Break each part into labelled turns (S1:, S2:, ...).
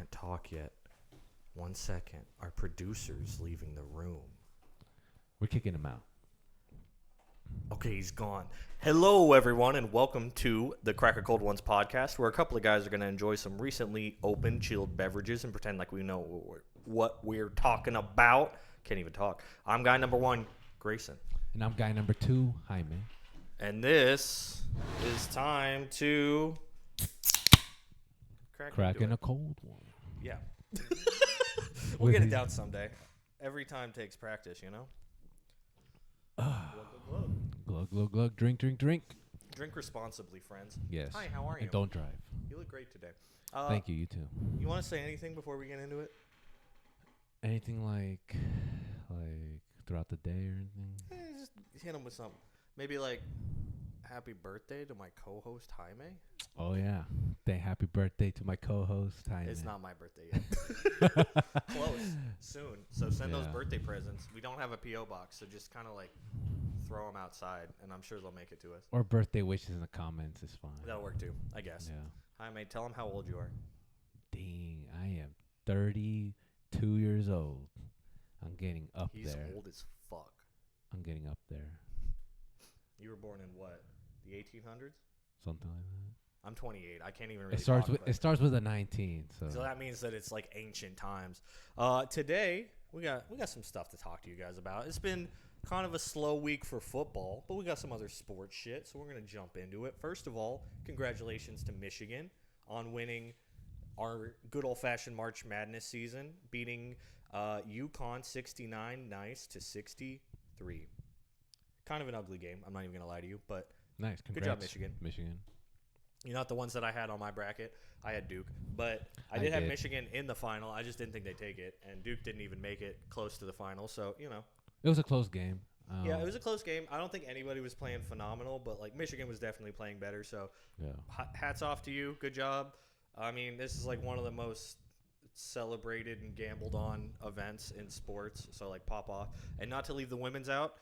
S1: can't talk yet. 1 second. Our producer's leaving the room.
S2: We're kicking him out.
S1: Okay, he's gone. Hello, everyone, and welcome to the Cracker Cold Ones podcast, where a couple of guys are going to enjoy some recently opened chilled beverages and pretend like we know what we're talking about. Can't even talk. I'm guy number one, Grayson.
S2: And I'm guy number 2, Jaime.
S1: And this is time to
S2: Cracking a cold one.
S1: Yeah. We'll get it down someday. Every time takes practice, you know?
S2: Glug, glug, glug. Drink, drink, drink.
S1: Drink responsibly, friends.
S2: Yes.
S1: Hi, how are you?
S2: And don't drive.
S1: You look great today.
S2: Thank you, you too.
S1: You want to say anything before we get into it?
S2: Anything like throughout the day or anything?
S1: Just hit him with something. Maybe like, happy birthday to my co-host, Jaime.
S2: Oh, yeah. Happy birthday to my co-host, Jaime.
S1: It's not my birthday yet. Close. Soon. So send those birthday presents. We don't have a P.O. box, so just kind of like throw them outside, and I'm sure they'll make it to us.
S2: Or birthday wishes in the comments is fine.
S1: That'll work too, I guess.
S2: Yeah.
S1: Jaime, tell them how old you are.
S2: Dang, I am 32 years old. I'm getting up
S1: He's
S2: there.
S1: old as fuck.
S2: I'm getting up there.
S1: You were born in what? The 1800s?
S2: Something like that.
S1: I'm 28. I can't even really
S2: It starts with a 19.
S1: So that means that it's like ancient times. Today we got some stuff to talk to you guys about. It's been kind of a slow week for football, but we got some other sports shit, so we're gonna jump into it. First of all, congratulations to Michigan on winning our good old-fashioned March Madness season, beating UConn 69 to 63. Kind of an ugly game. I'm not even gonna lie to you, but
S2: nice. Congrats,
S1: good job, Michigan.
S2: Michigan.
S1: You're not the ones that I had on my bracket. I had Duke. But I did have Michigan in the final. I just didn't think they'd take it. And Duke didn't even make it close to the final. So, you know.
S2: It was a close game.
S1: Yeah, it was a close game. I don't think anybody was playing phenomenal. But, like, Michigan was definitely playing better. So, hats off to you. Good job. I mean, this is, like, one of the most celebrated and gambled on events in sports. So, like, pop off. And not to leave the women's out.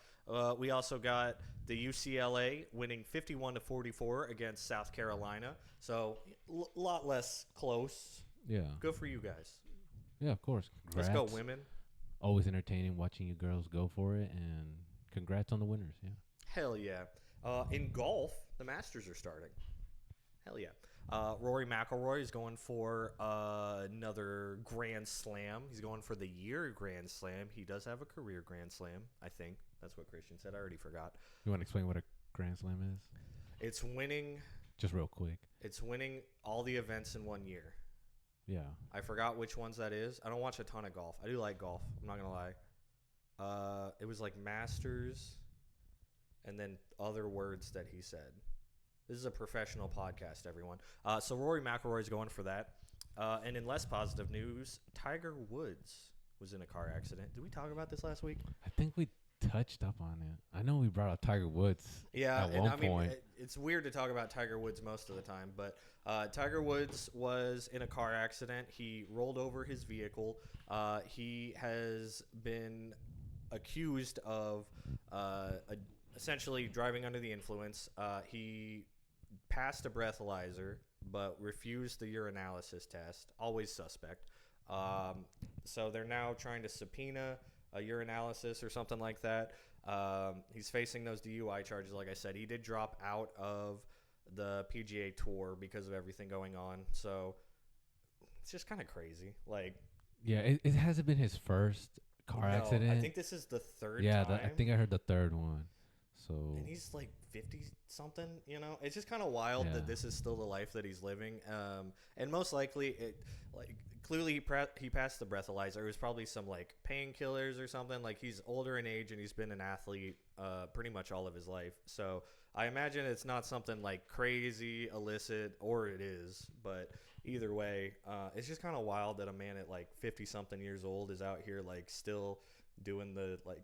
S1: We also got the UCLA winning 51-44 against South Carolina. So, a lot less close.
S2: Yeah.
S1: Good for you guys.
S2: Yeah, of course. Congrats.
S1: Let's go, women.
S2: Always entertaining watching you girls go for it. And congrats on the winners. Yeah.
S1: Hell yeah. In golf, the Masters are starting. Hell yeah. Rory McIlroy is going for another Grand Slam. He's going for the year Grand Slam. He does have a career Grand Slam, I think. That's what Christian said. I already forgot.
S2: You want to explain what a Grand Slam is?
S1: It's winning.
S2: Just real quick.
S1: It's winning all the events in 1 year.
S2: Yeah.
S1: I forgot which ones that is. I don't watch a ton of golf. I do like golf. I'm not going to lie. It was like Masters and then other words that he said. This is a professional podcast, everyone. So Rory McIlroy is going for that. And in less positive news, Tiger Woods was in a car accident. Did we talk about this last week?
S2: I think we touched up on it. I know we brought up Tiger Woods at one point.
S1: It's weird to talk about Tiger Woods most of the time, but Tiger Woods was in a car accident. He rolled over his vehicle. He has been accused of essentially driving under the influence. He passed a breathalyzer, but refused the urinalysis test. Always suspect. So they're now trying to subpoena a urinalysis or something like that. He's facing those DUI charges. Like I said, he did drop out of the PGA Tour because of everything going on. So it's just kind of crazy. Like,
S2: yeah, it hasn't been his first car accident.
S1: I think this is the third time.
S2: Yeah, I think I heard the third one. So,
S1: and he's like 50-something, you know? It's just kind of wild that this is still the life that he's living. And most likely, clearly he passed the breathalyzer. It was probably some, like, painkillers or something. Like, he's older in age, and he's been an athlete pretty much all of his life. So I imagine it's not something, like, crazy, illicit, or it is. But either way, it's just kind of wild that a man at, like, 50-something years old is out here, like, still doing the, like,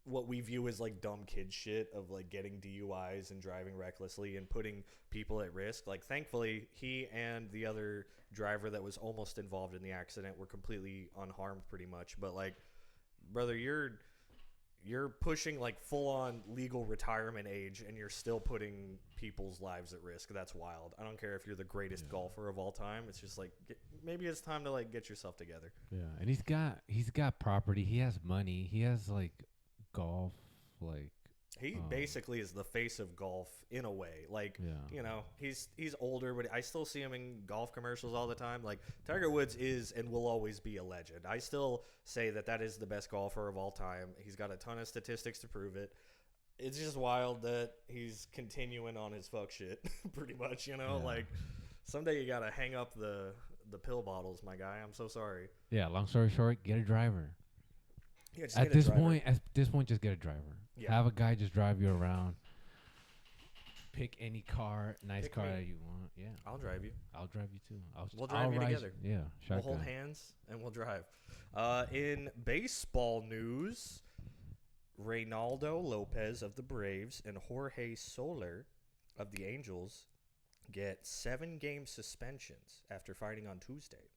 S1: what we view as like dumb kid shit of like getting DUIs and driving recklessly and putting people at risk. Like, thankfully, he and the other driver that was almost involved in the accident were completely unharmed pretty much. But like, brother, you're you're pushing like full on legal retirement age and you're still putting people's lives at risk. That's wild. I don't care if you're the greatest golfer of all time. It's just like maybe it's time to like get yourself together.
S2: Yeah, and he's got property. He has money. He has like golf like
S1: he basically is the face of golf in a way. Like, you know, he's older, but I still see him in golf commercials all the time. Like, Tiger Woods is and will always be a legend. I still say that is the best golfer of all time. He's got a ton of statistics to prove it. It's just wild that he's continuing on his fuck shit, pretty much, you know? Like, someday you got to hang up the pill bottles, my guy. I'm so sorry.
S2: Yeah, long story short, get a driver.
S1: Yeah,
S2: at this point, just get a driver.
S1: Yeah.
S2: Have a guy just drive you around. Pick any car, car that you want. Yeah,
S1: I'll drive you.
S2: I'll drive you too.
S1: We'll drive you together.
S2: Yeah,
S1: shotgun. We'll hold hands and we'll drive. In baseball news, Reynaldo Lopez of the Braves and Jorge Soler of the Angels get 7-game suspensions after fighting on Tuesday.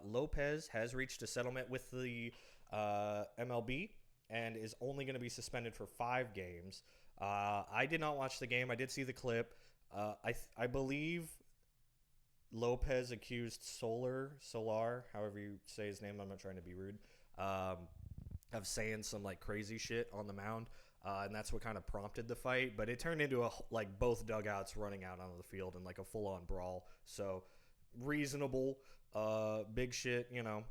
S1: Lopez has reached a settlement with the MLB and is only going to be suspended for 5 games. I did not watch the game. I did see the clip. I believe Lopez accused Solar, however you say his name. I'm not trying to be rude, of saying some like crazy shit on the mound. And that's what kind of prompted the fight. But it turned into like both dugouts running out onto the field and like a full-on brawl. So reasonable, big shit, you know.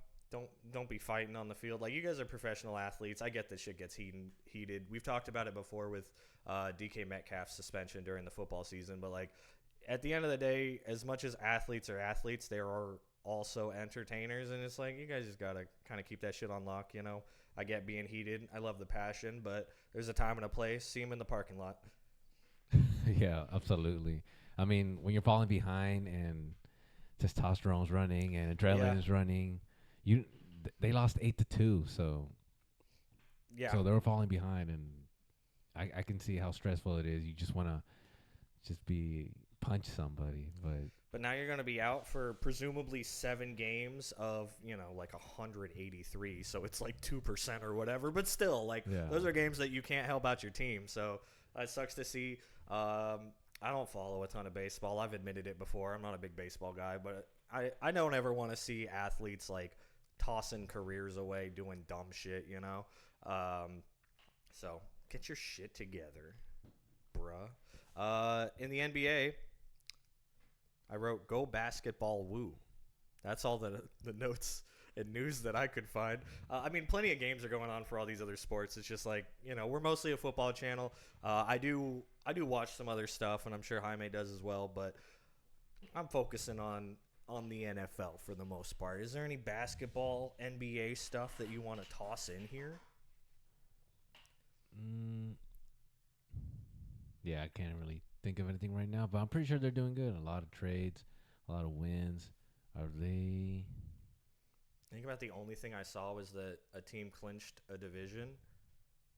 S1: Don't be fighting on the field. Like, you guys are professional athletes. I get that shit gets heated. We've talked about it before with DK Metcalf's suspension during the football season. But, like, at the end of the day, as much as athletes are athletes, there are also entertainers. And it's like, you guys just got to kind of keep that shit on lock, you know. I get being heated. I love the passion. But there's a time and a place. See them in the parking lot.
S2: Yeah, absolutely. I mean, when you're falling behind and testosterone's running and adrenaline is running – they lost 8-2, so so they were falling behind, and I can see how stressful it is. You just want to just punch somebody, but
S1: now you're going to be out for presumably 7 games of, you know, like 183, so it's like 2% or whatever, but still, like, those are games that you can't help out your team, so it sucks to see. I don't follow a ton of baseball. I've admitted it before. I'm not a big baseball guy, but I don't ever want to see athletes like tossing careers away doing dumb shit, you know. So get your shit together, bruh. In the NBA, I wrote "Go Basketball Woo." That's all the notes and news that I could find. I mean, plenty of games are going on for all these other sports. It's just like, you know, we're mostly a football channel. I do watch some other stuff, and I'm sure Jaime does as well, but I'm focusing on the NFL for the most part. Is there any basketball, NBA stuff that you want to toss in here?
S2: Yeah, I can't really think of anything right now, but I'm pretty sure they're doing good. A lot of trades, a lot of wins. Are they?
S1: I think about the only thing I saw was that a team clinched a division,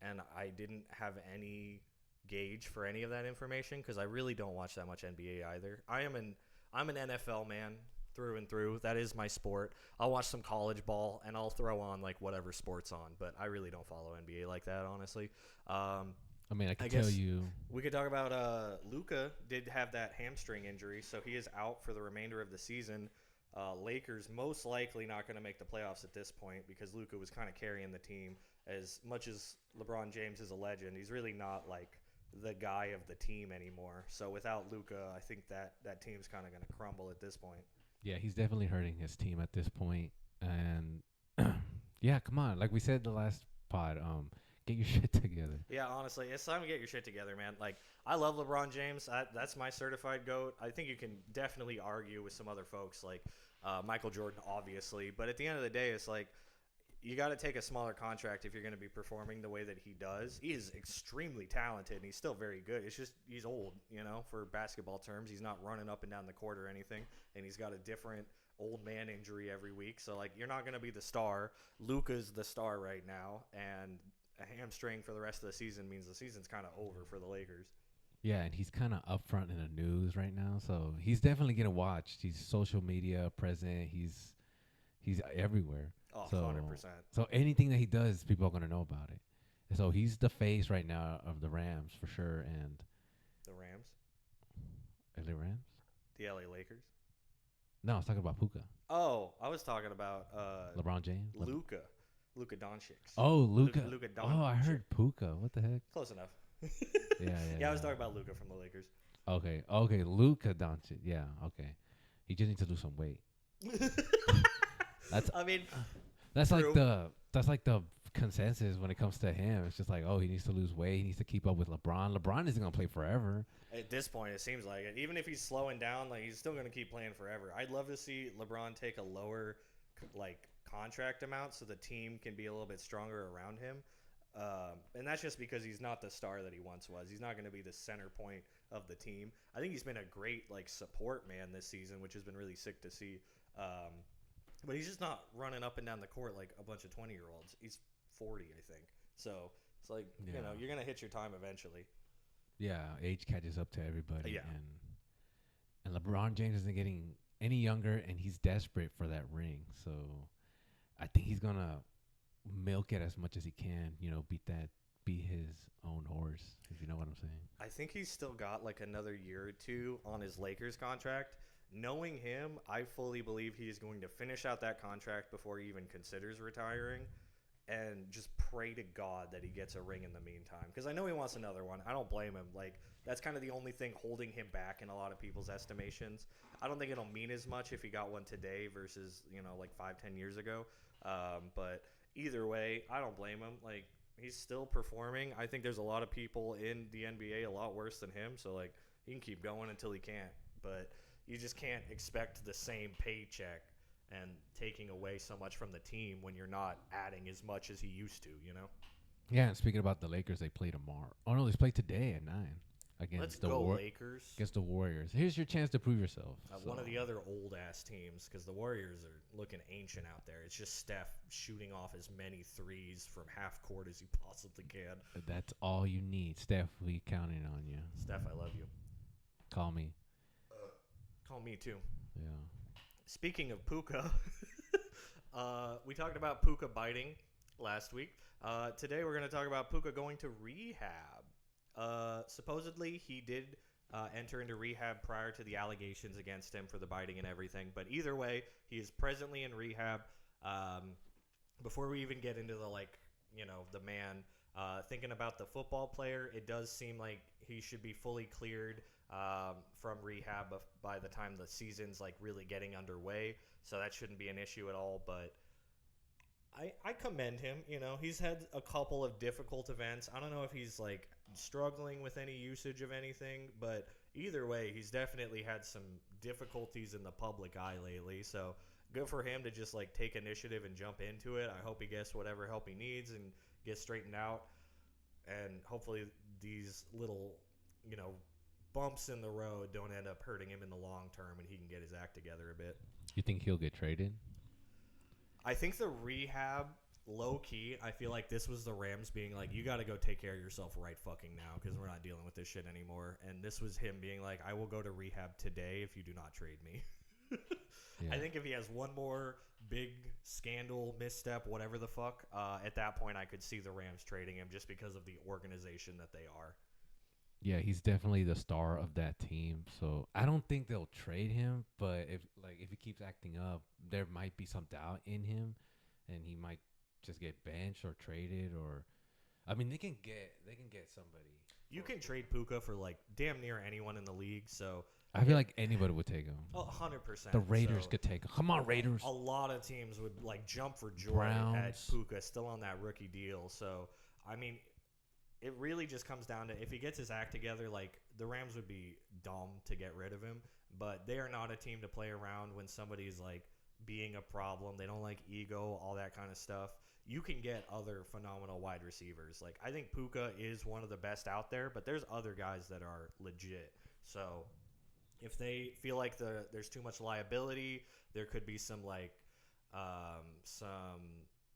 S1: and I didn't have any gauge for any of that information because I really don't watch that much NBA either. I'm an NFL man through and through. That is my sport. I'll watch some college ball and I'll throw on like whatever sport's on, but I really don't follow NBA like that, honestly.
S2: I mean, I can tell you.
S1: We could talk about Luka did have that hamstring injury, so he is out for the remainder of the season. Lakers most likely not going to make the playoffs at this point because Luka was kind of carrying the team. As much as LeBron James is a legend, he's really not like the guy of the team anymore. So without Luka, I think that team's kind of going to crumble at this point.
S2: Yeah, he's definitely hurting his team at this point. And yeah, come on. Like we said the last pod, get your shit together.
S1: Yeah, honestly, it's time to get your shit together, man. Like, I love LeBron James. That's my certified GOAT. I think you can definitely argue with some other folks like Michael Jordan, obviously. But at the end of the day, it's like, you got to take a smaller contract if you're going to be performing the way that he does. He is extremely talented, and he's still very good. It's just he's old, you know, for basketball terms. He's not running up and down the court or anything, and he's got a different old man injury every week. So, like, you're not going to be the star. Luka's the star right now, and a hamstring for the rest of the season means the season's kind of over for the Lakers.
S2: Yeah, and he's kind of up front in the news right now, so he's definitely getting watched. He's social media present. He's everywhere.
S1: Oh,
S2: so,
S1: 100%.
S2: So anything that he does, people are going to know about it. So he's the face right now of the Rams for sure. And
S1: The Rams?
S2: LA Rams?
S1: The LA Lakers?
S2: No, I was talking about Puka.
S1: Oh, I was talking about
S2: LeBron James?
S1: Luka Doncic.
S2: Oh, Luka.
S1: Luka Doncic.
S2: Oh, I heard Puka. What the heck?
S1: Close enough.
S2: Yeah,
S1: I was talking about Luka from the Lakers.
S2: Okay, Luka Doncic. Yeah, okay. He just needs to lose some weight. That's.
S1: I mean,
S2: that's
S1: true.
S2: like the consensus when it comes to him. It's just like, oh, he needs to lose weight. He needs to keep up with LeBron. LeBron isn't gonna play forever.
S1: At this point, it seems like it. Even if he's slowing down, like he's still gonna keep playing forever. I'd love to see LeBron take a lower, like contract amount so the team can be a little bit stronger around him. And that's just because he's not the star that he once was. He's not going to be the center point of the team. I think he's been a great like support man this season, which has been really sick to see. But he's just not running up and down the court like a bunch of 20-year-olds. He's 40, I think. So it's like, you're going to hit your time eventually.
S2: Yeah, age catches up to everybody.
S1: Yeah.
S2: And LeBron James isn't getting any younger, and he's desperate for that ring. So I think he's going to milk it as much as he can, be his own horse, if you know what I'm saying.
S1: I think he's still got like another year or two on his Lakers contract. Knowing him, I fully believe he is going to finish out that contract before he even considers retiring, and just pray to God that he gets a ring in the meantime. Because I know he wants another one. I don't blame him. Like, that's kind of the only thing holding him back in a lot of people's estimations. I don't think it'll mean as much if he got one today versus, like 5-10 years ago. But either way, I don't blame him. Like, he's still performing. I think there's a lot of people in the NBA a lot worse than him. So, like, he can keep going until he can't. But you just can't expect the same paycheck and taking away so much from the team when you're not adding as much as he used to,
S2: Yeah, and speaking about the Lakers, they play tomorrow. Oh, no, they play today at 9 against
S1: Lakers.
S2: Against the Warriors. Here's your chance to prove yourself.
S1: One of the other old-ass teams, because the Warriors are looking ancient out there. It's just Steph shooting off as many threes from half court as he possibly can.
S2: That's all you need. Steph, we counting on you.
S1: Steph, I love you.
S2: Call me.
S1: Call me, too.
S2: Yeah. Supposing
S1: of Puka, we talked about Puka biting last week. Today we're going to talk about Puka going to rehab. Supposedly he did enter into rehab prior to the allegations against him for the biting and everything. But either way, he is presently in rehab. Before we even get into the man, thinking about the football player, it does seem like he should be fully cleared from rehab by the time the season's like really getting underway, so that shouldn't be an issue at all. But I commend him. He's had a couple of difficult events. I don't know if he's like struggling with any usage of anything, but either way, he's definitely had some difficulties in the public eye lately. So good for him to just like take initiative and jump into it. I hope he gets whatever help he needs and gets straightened out, and hopefully these little bumps in the road don't end up hurting him in the long term, and he can get his act together a bit.
S2: You think he'll get traded?
S1: I think the rehab, low key, I feel like this was the Rams being like, you got to go take care of yourself right fucking now, because we're not dealing with this shit anymore. And this was him being like, I will go to rehab today if you do not trade me. Yeah. I think if he has one more big scandal, misstep, whatever the fuck, at that point I could see the Rams trading him just because of the organization that they are.
S2: Yeah, he's definitely the star of that team. So I don't think they'll trade him, but if he keeps acting up, there might be some doubt in him, and he might just get benched or traded. Or, I mean, they can get somebody.
S1: You can trade Puka for like damn near anyone in the league. So
S2: I feel like anybody would take him.
S1: 100%.
S2: The Raiders could take him. Come on, Raiders.
S1: A lot of teams would like jump for joy
S2: Browns.
S1: At Puka still on that rookie deal. So I mean, it really just comes down to if he gets his act together, like the Rams would be dumb to get rid of him, but they are not a team to play around when somebody's like being a problem. They don't like ego, all that kind of stuff. You can get other phenomenal wide receivers. Like I think Puka is one of the best out there, but there's other guys that are legit. So if they feel like there's too much liability, there could be some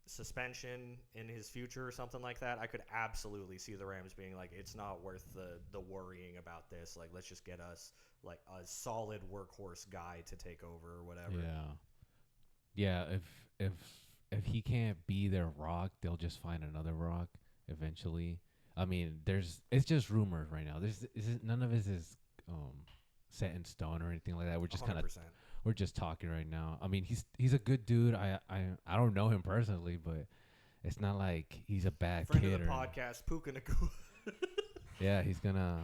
S1: suspension in his future or something like that. I could absolutely see the Rams being like, it's not worth the worrying about this. Like, let's just get us like a solid workhorse guy to take over or whatever.
S2: Yeah. If he can't be their rock, they'll just find another rock. eventually. I mean, it's just rumors right now. None of this is set in stone or anything like that. We're just
S1: 100%.
S2: we're just talking right now. I mean, he's a good dude. I don't know him personally, but it's not like he's a bad
S1: Friend
S2: kid.
S1: Of the podcast, Puka Nakua.
S2: Yeah, he's gonna.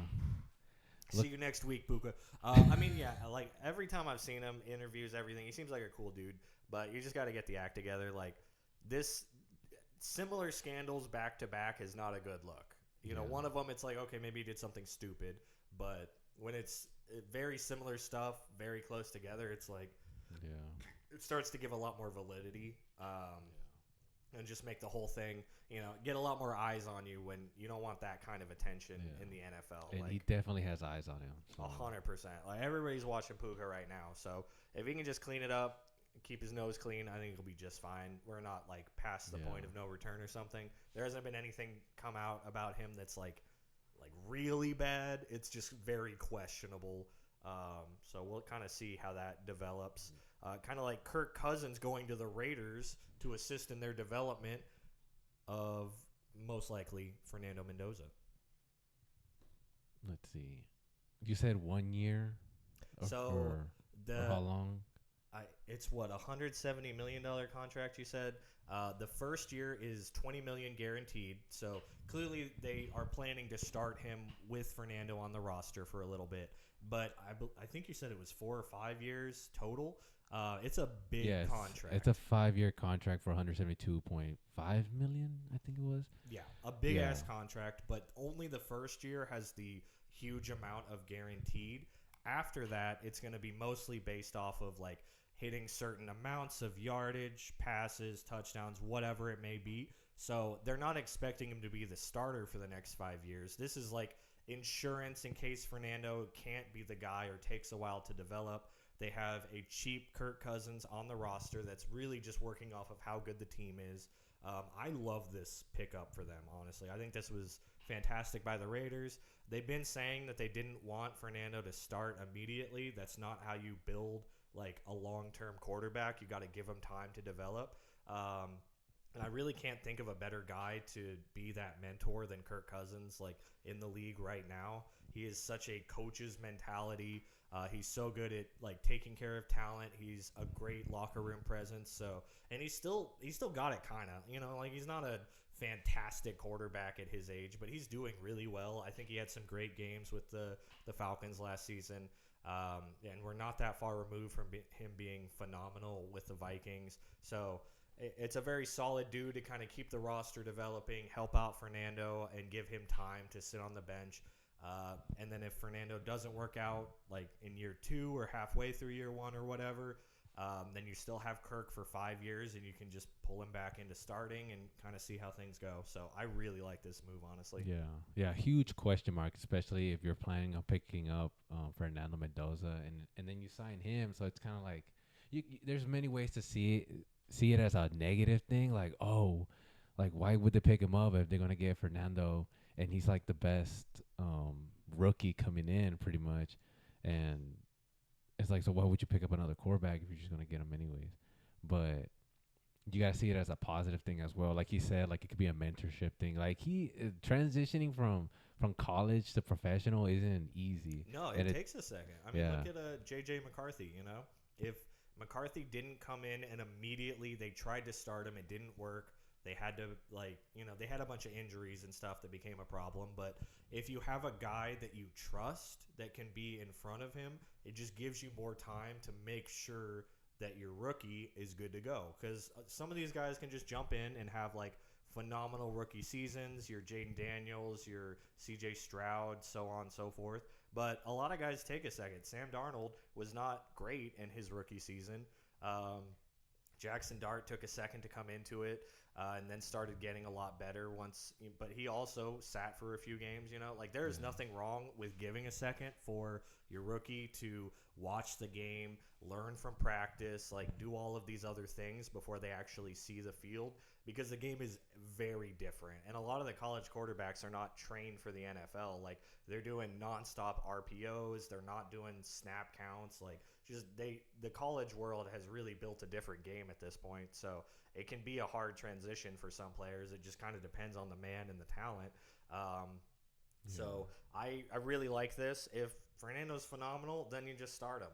S1: See you next week, Puka. I mean, yeah, like every time I've seen him, interviews, everything, he seems like a cool dude. But you just got to get the act together. Like this, similar scandals back to back is not a good look. You know, one of them, it's like, okay, maybe he did something stupid, but when it's very similar stuff, very close together, it's like, it starts to give a lot more validity, and just make the whole thing, you know, get a lot more eyes on you when you don't want that kind of attention in the NFL.
S2: And
S1: like,
S2: he definitely has eyes on him.
S1: 100%. Like everybody's watching Puka right now, so if he can just clean it up, keep his nose clean, I think he'll be just fine. We're not like past the point of no return or something. There hasn't been anything come out about him that's like really bad. It's just very questionable. So we'll kind of see how that develops. Kind of like Kirk Cousins going to the Raiders to assist in their development of most likely Fernando Mendoza.
S2: Let's see. You said 1 year.
S1: So
S2: for how long?
S1: It's what, $170 million contract you said. The first year is $20 million guaranteed. So clearly they are planning to start him with Fernando on the roster for a little bit. But I think you said it was 4 or 5 years total. It's a big contract.
S2: It's a 5-year contract for $172.5 million, I think it was.
S1: Yeah, a big ass contract, but only the first year has the huge amount of guaranteed. After that, it's going to be mostly based off of like hitting certain amounts of yardage, passes, touchdowns, whatever it may be. So they're not expecting him to be the starter for the next 5 years. This is like insurance in case Fernando can't be the guy or takes a while to develop. They have a cheap Kirk Cousins on the roster that's really just working off of how good the team is. I love this pickup for them, honestly. I think this was fantastic by the Raiders. They've been saying that they didn't want Fernando to start immediately. That's not how you build like a long-term quarterback. You got to give him time to develop. And I really can't think of a better guy to be that mentor than Kirk Cousins, like in the league right now. He is such a coach's mentality. He's so good at like taking care of talent. He's a great locker room presence. So, and he's still got it kind of, you know, like he's not a fantastic quarterback at his age, but he's doing really well. I think he had some great games with the Falcons last season. And we're not that far removed from him being phenomenal with the Vikings. So it's a very solid dude to kind of keep the roster developing, help out Fernando, and give him time to sit on the bench. And then if Fernando doesn't work out like in year 2 or halfway through year 1 or whatever, then you still have Kirk for 5 years and you can just pull him back into starting and kind of see how things go. So I really like this move, honestly.
S2: Yeah, huge question mark, especially if you're planning on picking up Fernando Mendoza and then you sign him. So it's kind of like there's many ways to see it as a negative thing. Like, oh, like why would they pick him up if they're gonna get Fernando and he's like the best rookie coming in pretty much, and it's like, so why would you pick up another quarterback if you're just gonna get him anyways? But you gotta see it as a positive thing as well. Like he said, like it could be a mentorship thing. Like he transitioning from college to professional isn't easy.
S1: No, it takes a second. I mean, look at J.J. McCarthy. You know, if McCarthy didn't come in and immediately they tried to start him, it didn't work. They had to, like, you know, they had a bunch of injuries and stuff that became a problem. But if you have a guy that you trust that can be in front of him, it just gives you more time to make sure that your rookie is good to go. Because some of these guys can just jump in and have, like, phenomenal rookie seasons, your Jaden Daniels, your C.J. Stroud, so on and so forth. But a lot of guys take a second. Sam Darnold was not great in his rookie season. Jackson Dart took a second to come into it. And then started getting a lot better once, but he also sat for a few games, you know, like there is nothing wrong with giving a second for your rookie to watch the game, learn from practice, like do all of these other things before they actually see the field, because the game is very different. And a lot of the college quarterbacks are not trained for the NFL. Like they're doing nonstop RPOs. They're not doing snap counts. Like the college world has really built a different game at this point. So it can be a hard transition transition for some players. It just kind of depends on the man and the talent. So I really like this. If Fernando's phenomenal, then you just start him.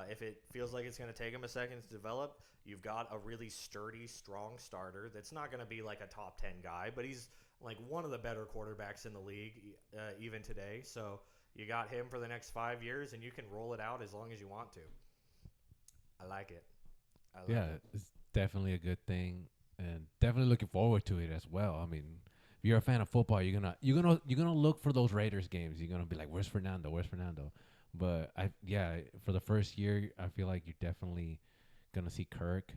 S1: If it feels like it's going to take him a second to develop, you've got a really sturdy, strong starter that's not going to be like a top 10 guy, but he's like one of the better quarterbacks in the league even today. So you got him for the next 5 years, and you can roll it out as long as you want to. I like it.
S2: It's definitely a good thing, and definitely looking forward to it as well. I mean, if you're a fan of football, you're gonna look for those Raiders games. You're gonna be like, "Where's Fernando? Where's Fernando?" But for the first year, I feel like you're definitely gonna see Kirk.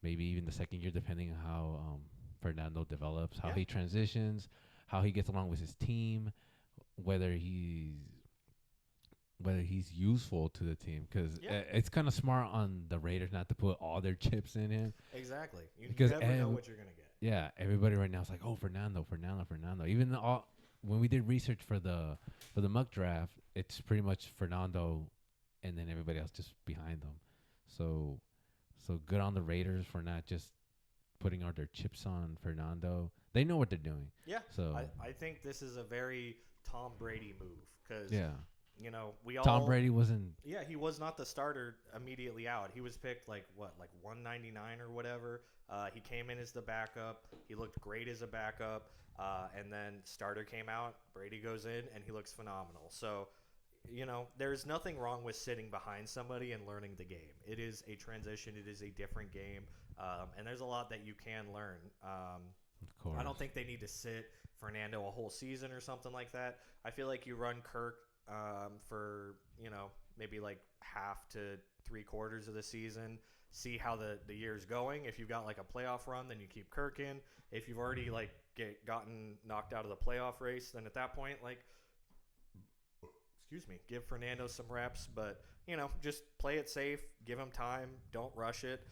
S2: Maybe even the second year, depending on how Fernando develops, how he transitions, how he gets along with his team, whether he's useful to the team, because it's kind of smart on the Raiders not to put all their chips in him.
S1: Exactly. You
S2: because
S1: never know what you're going to get.
S2: Yeah, everybody right now is like, oh, Fernando. Even when we did research for the mock draft, it's pretty much Fernando and then everybody else just behind them. So good on the Raiders for not just putting all their chips on Fernando. They know what they're doing.
S1: Yeah.
S2: So
S1: I think this is a very Tom Brady move because
S2: Tom Brady wasn't.
S1: Yeah, he was not the starter immediately out. He was picked like 199 or whatever. He came in as the backup. He looked great as a backup, and then starter came out. Brady goes in and he looks phenomenal. So, there's nothing wrong with sitting behind somebody and learning the game. It is a transition. It is a different game, and there's a lot that you can learn.
S2: Of course.
S1: I don't think they need to sit Fernando a whole season or something like that. I feel like you run Kirk for maybe like half to 3/4 of the season, see how the year's going. If you've got like a playoff run, then you keep Kirk in. If you've already like gotten knocked out of the playoff race, then at that point, like, give Fernando some reps, but just play it safe, give him time, don't rush it.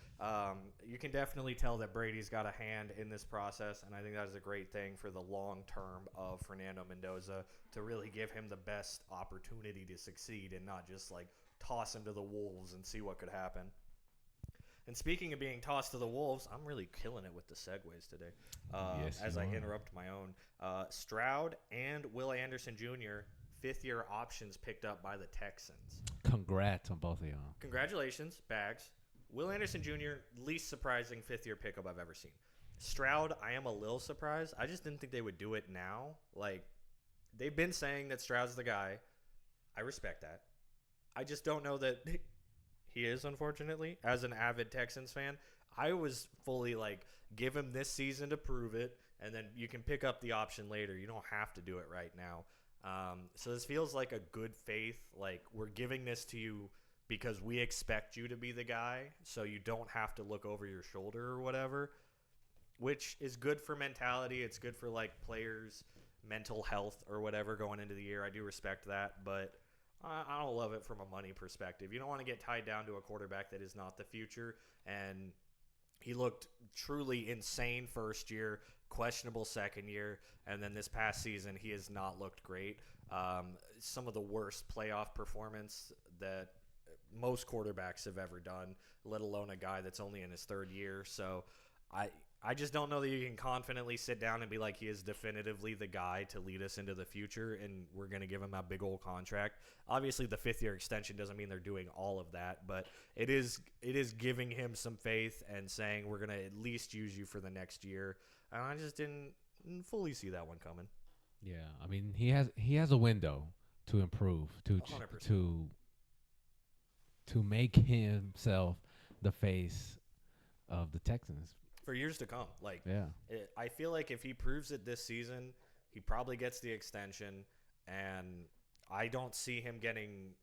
S1: You can definitely tell that Brady's got a hand in this process, and I think that is a great thing for the long term of Fernando Mendoza, to really give him the best opportunity to succeed and not just like toss him to the wolves and see what could happen. And speaking of being tossed to the wolves, I'm really killing it with the segues today. As I interrupt my own. Stroud and Will Anderson Jr., fifth-year options picked up by the Texans.
S2: Congrats on both of y'all.
S1: Congratulations, Bags. Will Anderson Jr., least surprising fifth-year pickup I've ever seen. Stroud, I am a little surprised. I just didn't think they would do it now. Like, they've been saying that Stroud's the guy. I respect that. I just don't know that he is, unfortunately. As an avid Texans fan, I was fully like, give him this season to prove it, and then you can pick up the option later. You don't have to do it right now. So this feels like a good faith, like we're giving this to you because we expect you to be the guy, so you don't have to look over your shoulder or whatever, which is good for mentality. It's good for like players' mental health or whatever going into the year. I do respect that, but I don't love it from a money perspective. You don't want to get tied down to a quarterback that is not the future, and he looked truly insane first year, questionable second year, and then this past season he has not looked great. Some of the worst playoff performance that most quarterbacks have ever done, let alone a guy that's only in his third year. So I just don't know that you can confidently sit down and be like, he is definitively the guy to lead us into the future, and we're going to give him a big old contract. Obviously, the fifth-year extension doesn't mean they're doing all of that, but it is giving him some faith and saying we're going to at least use you for the next year. And I just didn't fully see that one coming.
S2: Yeah, I mean, he has a window to improve, to make himself the face of the Texans
S1: for years to come. I feel like if he proves it this season, he probably gets the extension, and I don't see him getting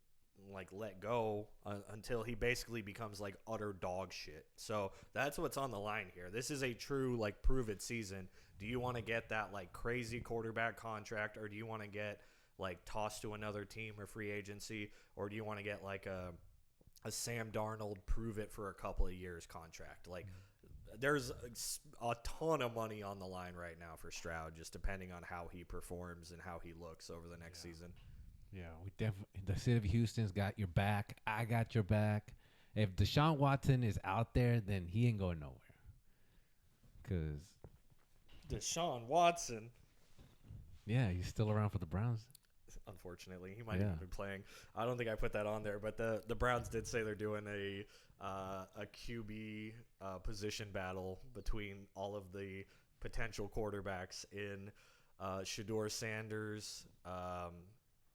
S1: let go until he basically becomes utter dog shit. So that's what's on the line here. This is a true prove it season. Do you want to get that crazy quarterback contract, or do you want to get tossed to another team or free agency, or do you want to get a Sam Darnold prove it for a couple of years contract? There's a ton of money on the line right now for Stroud, just depending on how he performs and how he looks over the next season.
S2: Yeah, we definitely. The city of Houston's got your back. I got your back. If Deshaun Watson is out there, then he ain't going nowhere. Because
S1: Deshaun Watson.
S2: Yeah, he's still around for the Browns.
S1: Unfortunately, he might even be playing. I don't think I put that on there, but the Browns did say they're doing a QB position battle between all of the potential quarterbacks in Shedeur Sanders.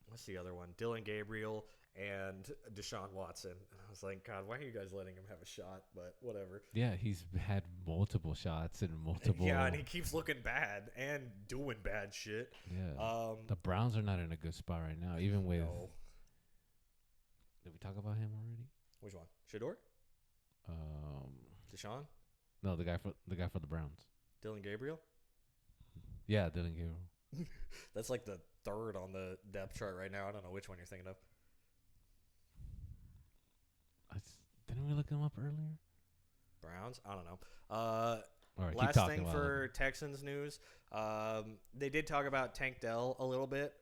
S1: What's the other one? Dylan Gabriel and Deshaun Watson. And I was like, God, why are you guys letting him have a shot? But whatever.
S2: Yeah, he's had multiple shots and multiple.
S1: Yeah, and he keeps looking bad and doing bad shit.
S2: Yeah. The Browns are not in a good spot right now, even with. No. Did we talk about him already?
S1: Which one? Shedeur? Deshaun?
S2: No, the guy for the Browns.
S1: Dylan Gabriel?
S2: Yeah, Dylan Gabriel.
S1: That's like the third on the depth chart right now. I don't know which one you're thinking of.
S2: Didn't we look him up earlier?
S1: Browns? I don't know.
S2: All right,
S1: last thing for Texans news. They did talk about Tank Dell a little bit.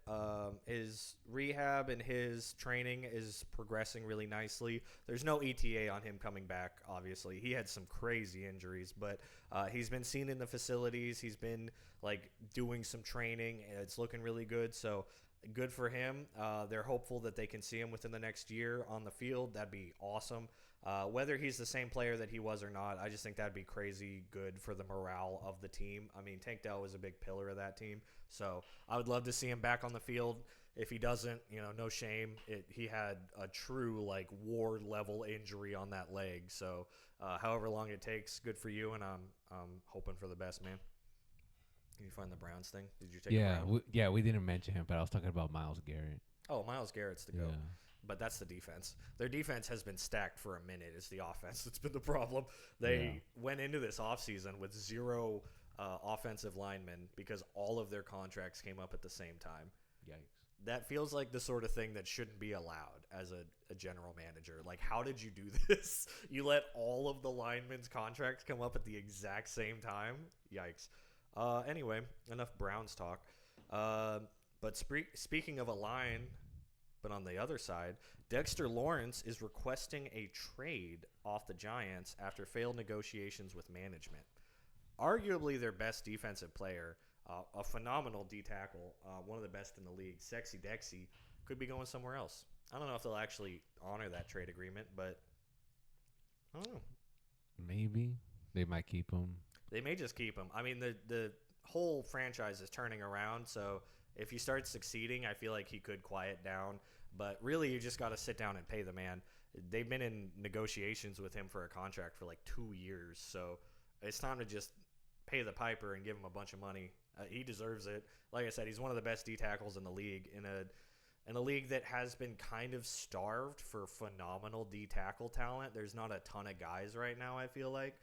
S1: His rehab and his training is progressing really nicely. There's no ETA on him coming back, obviously. He had some crazy injuries, but he's been seen in the facilities. He's been doing some training, and it's looking really good. So good for him. They're hopeful that they can see him within the next year on the field. That'd be awesome. Whether he's the same player that he was or not, I just think that'd be crazy good for the morale of the team. I mean, Tank Dell was a big pillar of that team, so I would love to see him back on the field. If he doesn't, no shame. He had a true war-level injury on that leg, so however long it takes, good for you, and I'm hoping for the best, man. Can you find the Browns thing? Did you take
S2: it? We didn't mention him, but I was talking about Myles Garrett.
S1: Oh, Myles Garrett's the go. But that's the defense. Their defense has been stacked for a minute. It's the offense that's been the problem. They went into this offseason with 0 offensive linemen because all of their contracts came up at the same time.
S2: Yikes.
S1: That feels like the sort of thing that shouldn't be allowed as a general manager. How did you do this? You let all of the linemen's contracts come up at the exact same time? Yikes. Anyway, enough Browns talk. But speaking of a line, but on the other side, Dexter Lawrence is requesting a trade off the Giants after failed negotiations with management. Arguably their best defensive player, a phenomenal D-tackle, one of the best in the league, Sexy Dexy, could be going somewhere else. I don't know if they'll actually honor that trade agreement, but I don't know.
S2: Maybe. They might keep him.
S1: They may just keep him. I mean, the whole franchise is turning around, so if you start succeeding, I feel like he could quiet down. But really, you just got to sit down and pay the man. They've been in negotiations with him for a contract for 2 years, so it's time to just pay the piper and give him a bunch of money. He deserves it. Like I said, he's one of the best D tackles in the league in a league that has been kind of starved for phenomenal D tackle talent. There's not a ton of guys right now, I feel like.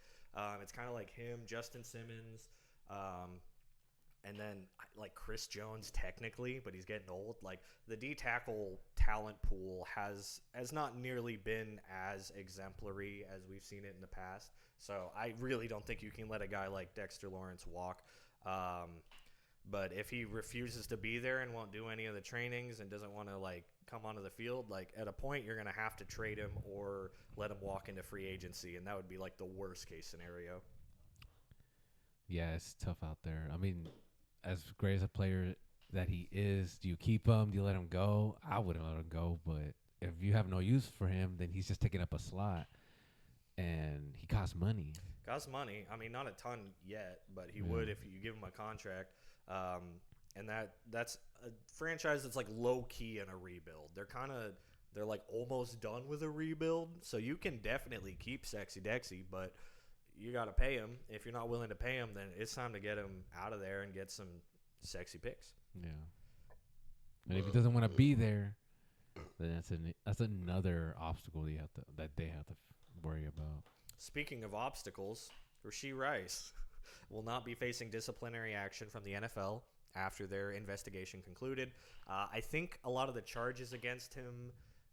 S1: It's kind of like him, Justin Simmons, and then Chris Jones technically, but he's getting old. The D tackle talent pool has not nearly been as exemplary as we've seen it in the past. So I really don't think you can let a guy like Dexter Lawrence walk. But if he refuses to be there and won't do any of the trainings and doesn't want to come onto the field, at a point you're going to have to trade him or let him walk into free agency, and that would be the worst case scenario.
S2: Yeah, it's tough out there. I mean, as great as a player that he is, do you keep him? Do you let him go? I wouldn't let him go, but if you have no use for him, then he's just taking up a slot, and he costs money.
S1: Costs money. I mean, not a ton yet, but he would if you give him a contract. And that's a franchise that's low key in a rebuild. They're almost done with a rebuild, so you can definitely keep Sexy Dexy, but you got to pay him. If you're not willing to pay him, then it's time to get him out of there and get some sexy picks.
S2: Yeah. And if he doesn't want to be there, then that's another obstacle that they have to worry about.
S1: Speaking of obstacles, Rashee Rice will not be facing disciplinary action from the NFL after their investigation concluded. I think a lot of the charges against him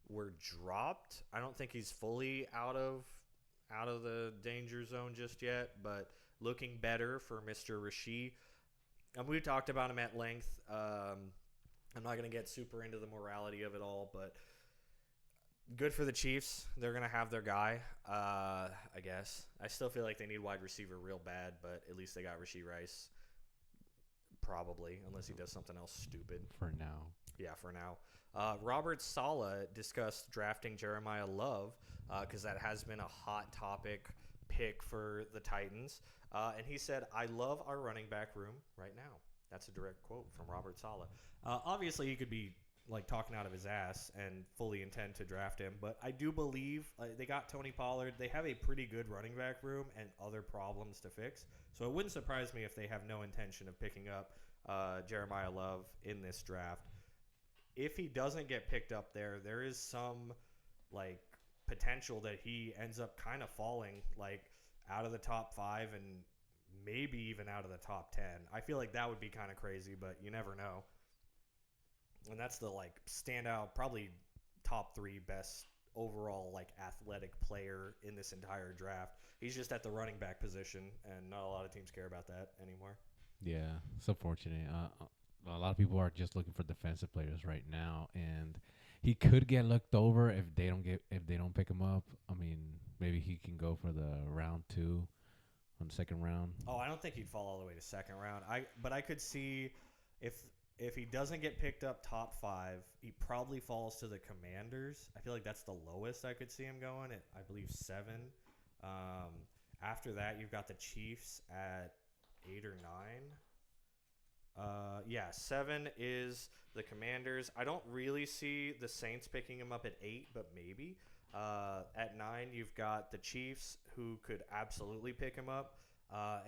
S1: were dropped. I don't think he's fully out of the danger zone just yet, but looking better for Mr. Rashee. And we talked about him at length. I'm not going to get super into the morality of it all, but Good for the Chiefs. They're going to have their guy, I guess. I still feel like they need wide receiver real bad, but at least they got Rashee Rice. Probably, unless he does something else stupid.
S2: For now.
S1: Yeah, for now. Robert Saleh discussed drafting Jeremiah Love because that has been a hot topic pick for the Titans. And he said, I love our running back room right now. That's a direct quote from Robert Saleh. Obviously, he could be like talking out of his ass and fully intend to draft him. But I do believe they got Tony Pollard. They have a pretty good running back room and other problems to fix. So it wouldn't surprise me if they have no intention of picking up Jeremiah Love in this draft. If he doesn't get picked up there is some like potential that he ends up kind of falling like out of the top 5 and maybe even out of the top 10. I feel like that would be kind of crazy, but you never know. And that's the like standout, probably top 3 best overall like athletic player in this entire draft. He's just at the running back position, and not a lot of teams care about that anymore.
S2: Yeah, it's unfortunate. A lot of people are just looking for defensive players right now, and he could get looked over if they don't pick him up. I mean, maybe he can go for the round 2 on the second round.
S1: Oh, I don't think he'd fall all the way to second round. But I could see if he doesn't get picked up top 5, he probably falls to the Commanders. I feel like that's the lowest I could see him going at, I believe, 7. After that, you've got the Chiefs at 8 or 9. 7 is the Commanders. I don't really see the Saints picking him up at 8, but maybe. At 9, you've got the Chiefs, who could absolutely pick him up.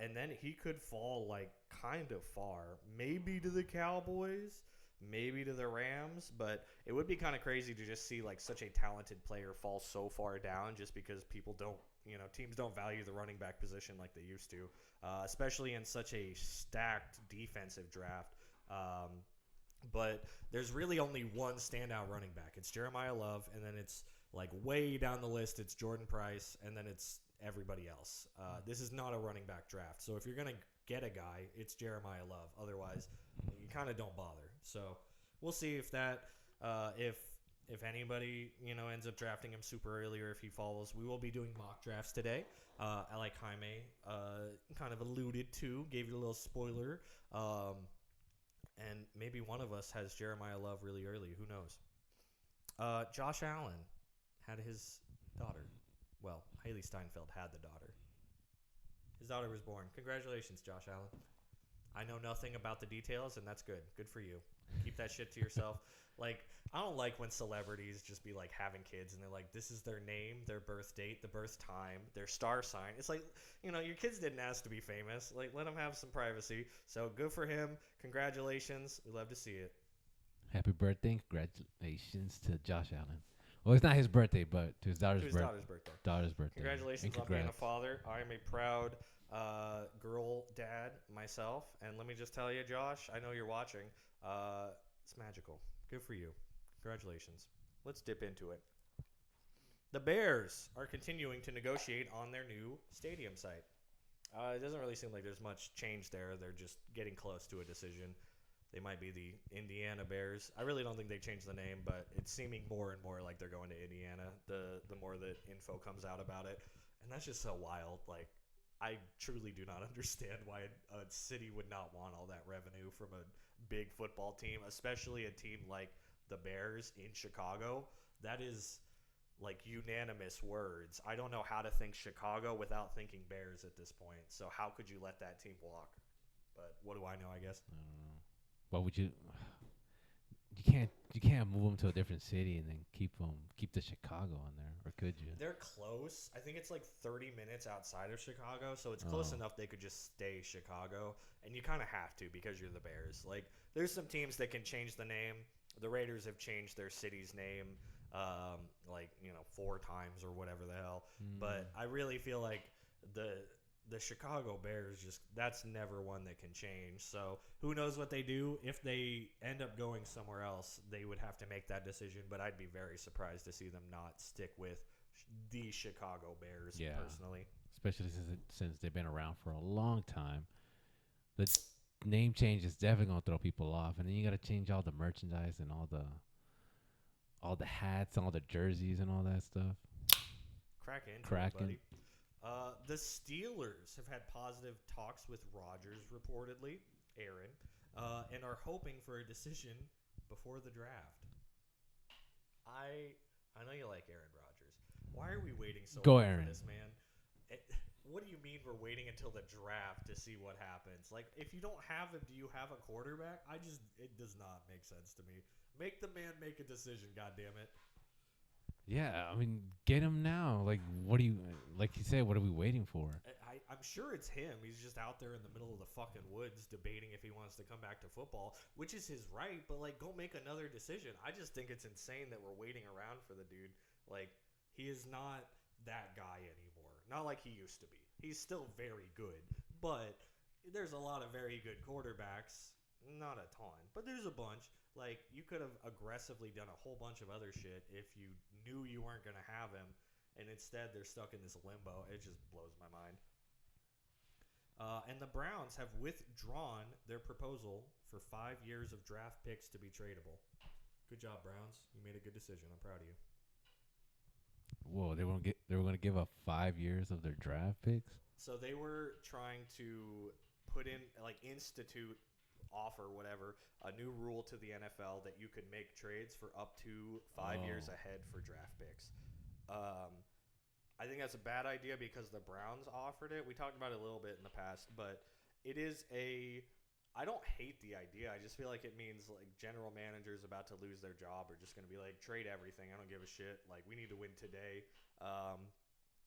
S1: And then he could fall like kind of far, maybe to the Cowboys, maybe to the Rams, but it would be kind of crazy to just see like such a talented player fall so far down just because people don't, teams don't value the running back position like they used to, especially in such a stacked defensive draft. But there's really only one standout running back. It's Jeremiah Love, and then it's like way down the list, it's Jordan Price, and then it's everybody else. This is not a running back draft. So if you're going to get a guy, it's Jeremiah Love. Otherwise, you kind of don't bother. So we'll see if that, if anybody, ends up drafting him super early or if he falls. We will be doing mock drafts today. I like Jaime kind of alluded to, gave you a little spoiler. And maybe one of us has Jeremiah Love really early. Who knows? Josh Allen had his daughter. Well, Haley Steinfeld had the daughter. His daughter was born. Congratulations, Josh Allen. I know nothing about the details, and that's good. Good for you. Keep that shit to yourself. Like, I don't like when celebrities just be, like, having kids, and they're like, this is their name, their birth date, the birth time, their star sign. It's like, your kids didn't ask to be famous. Like, let them have some privacy. So, good for him. Congratulations. We love to see it.
S2: Happy birthday. Congratulations to Josh Allen. Well, it's not his birthday, but to his daughter's birthday.
S1: Congratulations on being a father. I am a proud girl dad myself. And let me just tell you, Josh, I know you're watching. It's magical. Good for you. Congratulations. Let's dip into it. The Bears are continuing to negotiate on their new stadium site. It doesn't really seem like there's much change there. They're just getting close to a decision. They might be the Indiana Bears. I really don't think they changed the name, but it's seeming more and more like they're going to Indiana the more that info comes out about it. And that's just so wild. Like, I truly do not understand why a city would not want all that revenue from a big football team, especially a team like the Bears in Chicago. That is like unanimous words. I don't know how to think Chicago without thinking Bears at this point. So how could you let that team walk? But what do I know, I guess?
S2: I don't know. What would you? You can't move them to a different city and then keep the Chicago on there, or could you?
S1: They're close. I think it's like 30 minutes outside of Chicago, so it's close enough they could just stay Chicago. And you kind of have to because you're the Bears. Like, there's some teams that can change the name. The Raiders have changed their city's name, 4 times or whatever the hell. But I really feel like the Chicago Bears, that's never one that can change. So who knows what they do. If they end up going somewhere else, they would have to make that decision. But I'd be very surprised to see them not stick with the Chicago Bears, personally.
S2: Especially since they've been around for a long time. The name change is definitely going to throw people off. And then you got to change all the merchandise and all the hats, all the jerseys, and all that stuff.
S1: Cracking.
S2: Cracking.
S1: The Steelers have had positive talks with Rodgers, reportedly, Aaron, and are hoping for a decision before the draft. I know you like Aaron Rodgers. Why are we waiting so long for this, man? What do you mean we're waiting until the draft to see what happens? Like, if you don't have him, do you have a quarterback? It does not make sense to me. Make the man make a decision, goddammit.
S2: Yeah, I mean, get him now. Like, what you said, what are we waiting for?
S1: I'm sure it's him. He's just out there in the middle of the fucking woods debating if he wants to come back to football, which is his right, but, like, go make another decision. I just think it's insane that we're waiting around for the dude. Like, he is not that guy anymore. Not like he used to be. He's still very good, but there's a lot of very good quarterbacks. Not a ton, but there's a bunch. Like, you could have aggressively done a whole bunch of other shit if you knew you weren't going to have him, and instead they're stuck in this limbo. It just blows my mind. And the Browns have withdrawn their proposal for 5 years of draft picks to be tradable. Good job, Browns. You made a good decision. I'm proud of you.
S2: Whoa, they were going to give up 5 years of their draft picks?
S1: So they were trying to put in, like, offer whatever, a new rule to the NFL that you could make trades for up to 5 years ahead for draft picks. I think that's a bad idea because the Browns offered it. We talked about it a little bit in the past, but it is I don't hate the idea. I just feel like it means, like, general managers about to lose their job are just going to be like, trade everything. I don't give a shit. Like, we need to win today.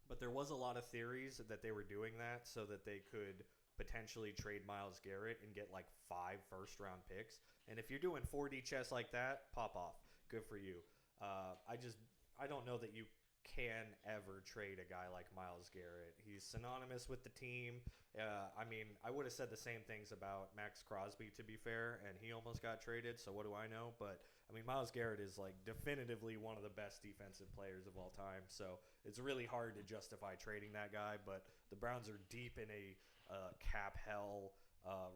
S1: But there was a lot of theories that they were doing that so that they could potentially trade Myles Garrett and get, like, 5 first-round picks. And if you're doing 4D chess like that, pop off. Good for you. I don't know that you can ever trade a guy like Myles Garrett. He's synonymous with the team. I mean, I would have said the same things about Max Crosby, to be fair, and he almost got traded, so what do I know? But, I mean, Myles Garrett is, like, definitively one of the best defensive players of all time, so it's really hard to justify trading that guy, but the Browns are deep in a cap hell,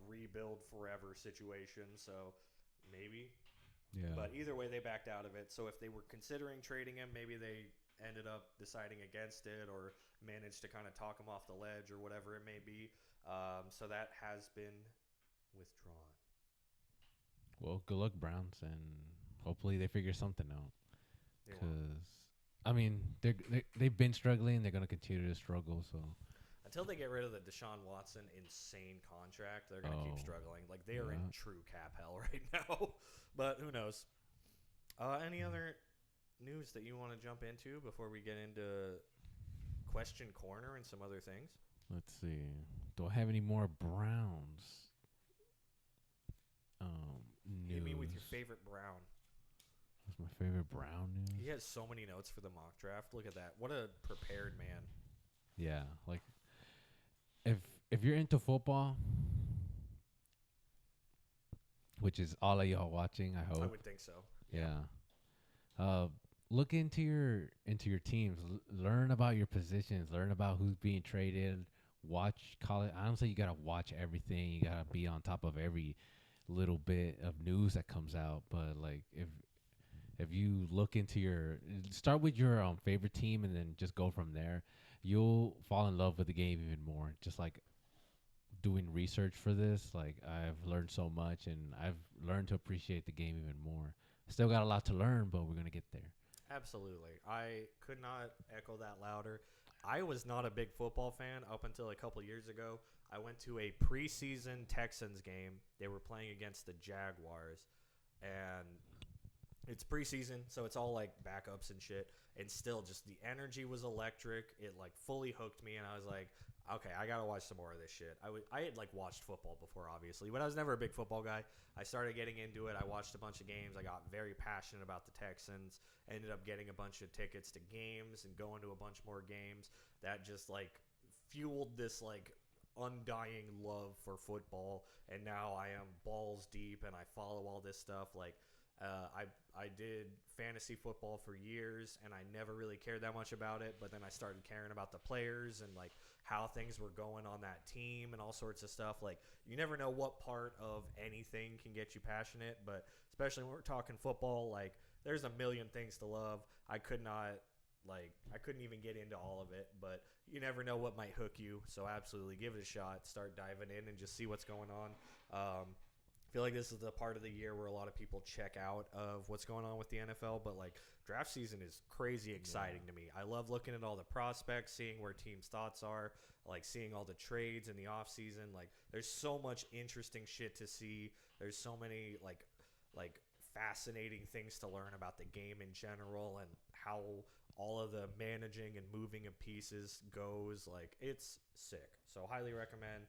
S1: rebuild forever situation, so maybe.
S2: Yeah.
S1: But either way, they backed out of it, so if they were considering trading him, maybe they ended up deciding against it or managed to kind of talk him off the ledge or whatever it may be. So that has been withdrawn.
S2: Well, good luck, Browns, and hopefully they figure something out. Because, I mean, they've been struggling. They're going to continue to struggle. So
S1: until they get rid of the Deshaun Watson insane contract, they're going to keep struggling. Like, they are in true cap hell right now. But who knows? Any other news that you want to jump into before we get into question corner and some other things?
S2: Let's see. Do I have any more Browns news?
S1: Hit me with your favorite Brown.
S2: What's my favorite Brown news?
S1: He has so many notes for the mock draft. Look at that. What a prepared man.
S2: Yeah, like if you're into football, which is all of y'all watching, I hope.
S1: I would think so.
S2: Yeah. Look into your teams. Learn about your positions. Learn about who's being traded. Watch college. Honestly, you gotta watch everything. You gotta be on top of every little bit of news that comes out. But, like, if you look into start with your favorite team and then just go from there, you'll fall in love with the game even more. Just like doing research for this, like, I've learned so much and I've learned to appreciate the game even more. Still got a lot to learn, but we're gonna get there.
S1: Absolutely. I could not echo that louder. I was not a big football fan up until a couple years ago. I went to a preseason Texans game. They were playing against the Jaguars, and it's preseason, so it's all, like, backups and shit, and still just the energy was electric. It, like, fully hooked me, and I was like, okay, I gotta watch some more of this shit. I had, like, watched football before, obviously, but I was never a big football guy. I started getting into it. I watched a bunch of games. I got very passionate about the Texans. Ended up getting a bunch of tickets to games and going to a bunch more games. That just, like, fueled this, like, undying love for football, and now I am balls deep and I follow all this stuff. Like, I did fantasy football for years, and I never really cared that much about it, but then I started caring about the players and, like, how things were going on that team and all sorts of stuff. Like, you never know what part of anything can get you passionate, but especially when we're talking football, like, there's a million things to love. I couldn't even get into all of it, but you never know what might hook you. So absolutely give it a shot. Start diving in and just see what's going on. I feel like this is the part of the year where a lot of people check out of what's going on with the NFL, but like draft season is crazy exciting to me. I love looking at all the prospects, seeing where teams' thoughts are, like seeing all the trades in the offseason. Like there's so much interesting shit to see. There's so many like fascinating things to learn about the game in general and how all of the managing and moving of pieces goes. Like it's sick. So highly recommend.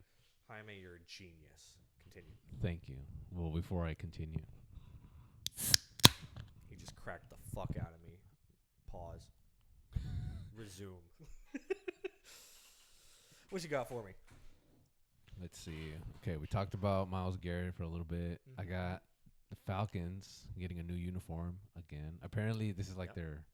S1: Jaime, you're a genius. Continue.
S2: Thank you. Well, before I continue,
S1: he just cracked the fuck out of me. Pause. Resume. What you got for me?
S2: let's see. Okay, we talked about Myles Garrett for a little bit. I got the Falcons getting a new uniform again. Apparently, this is like their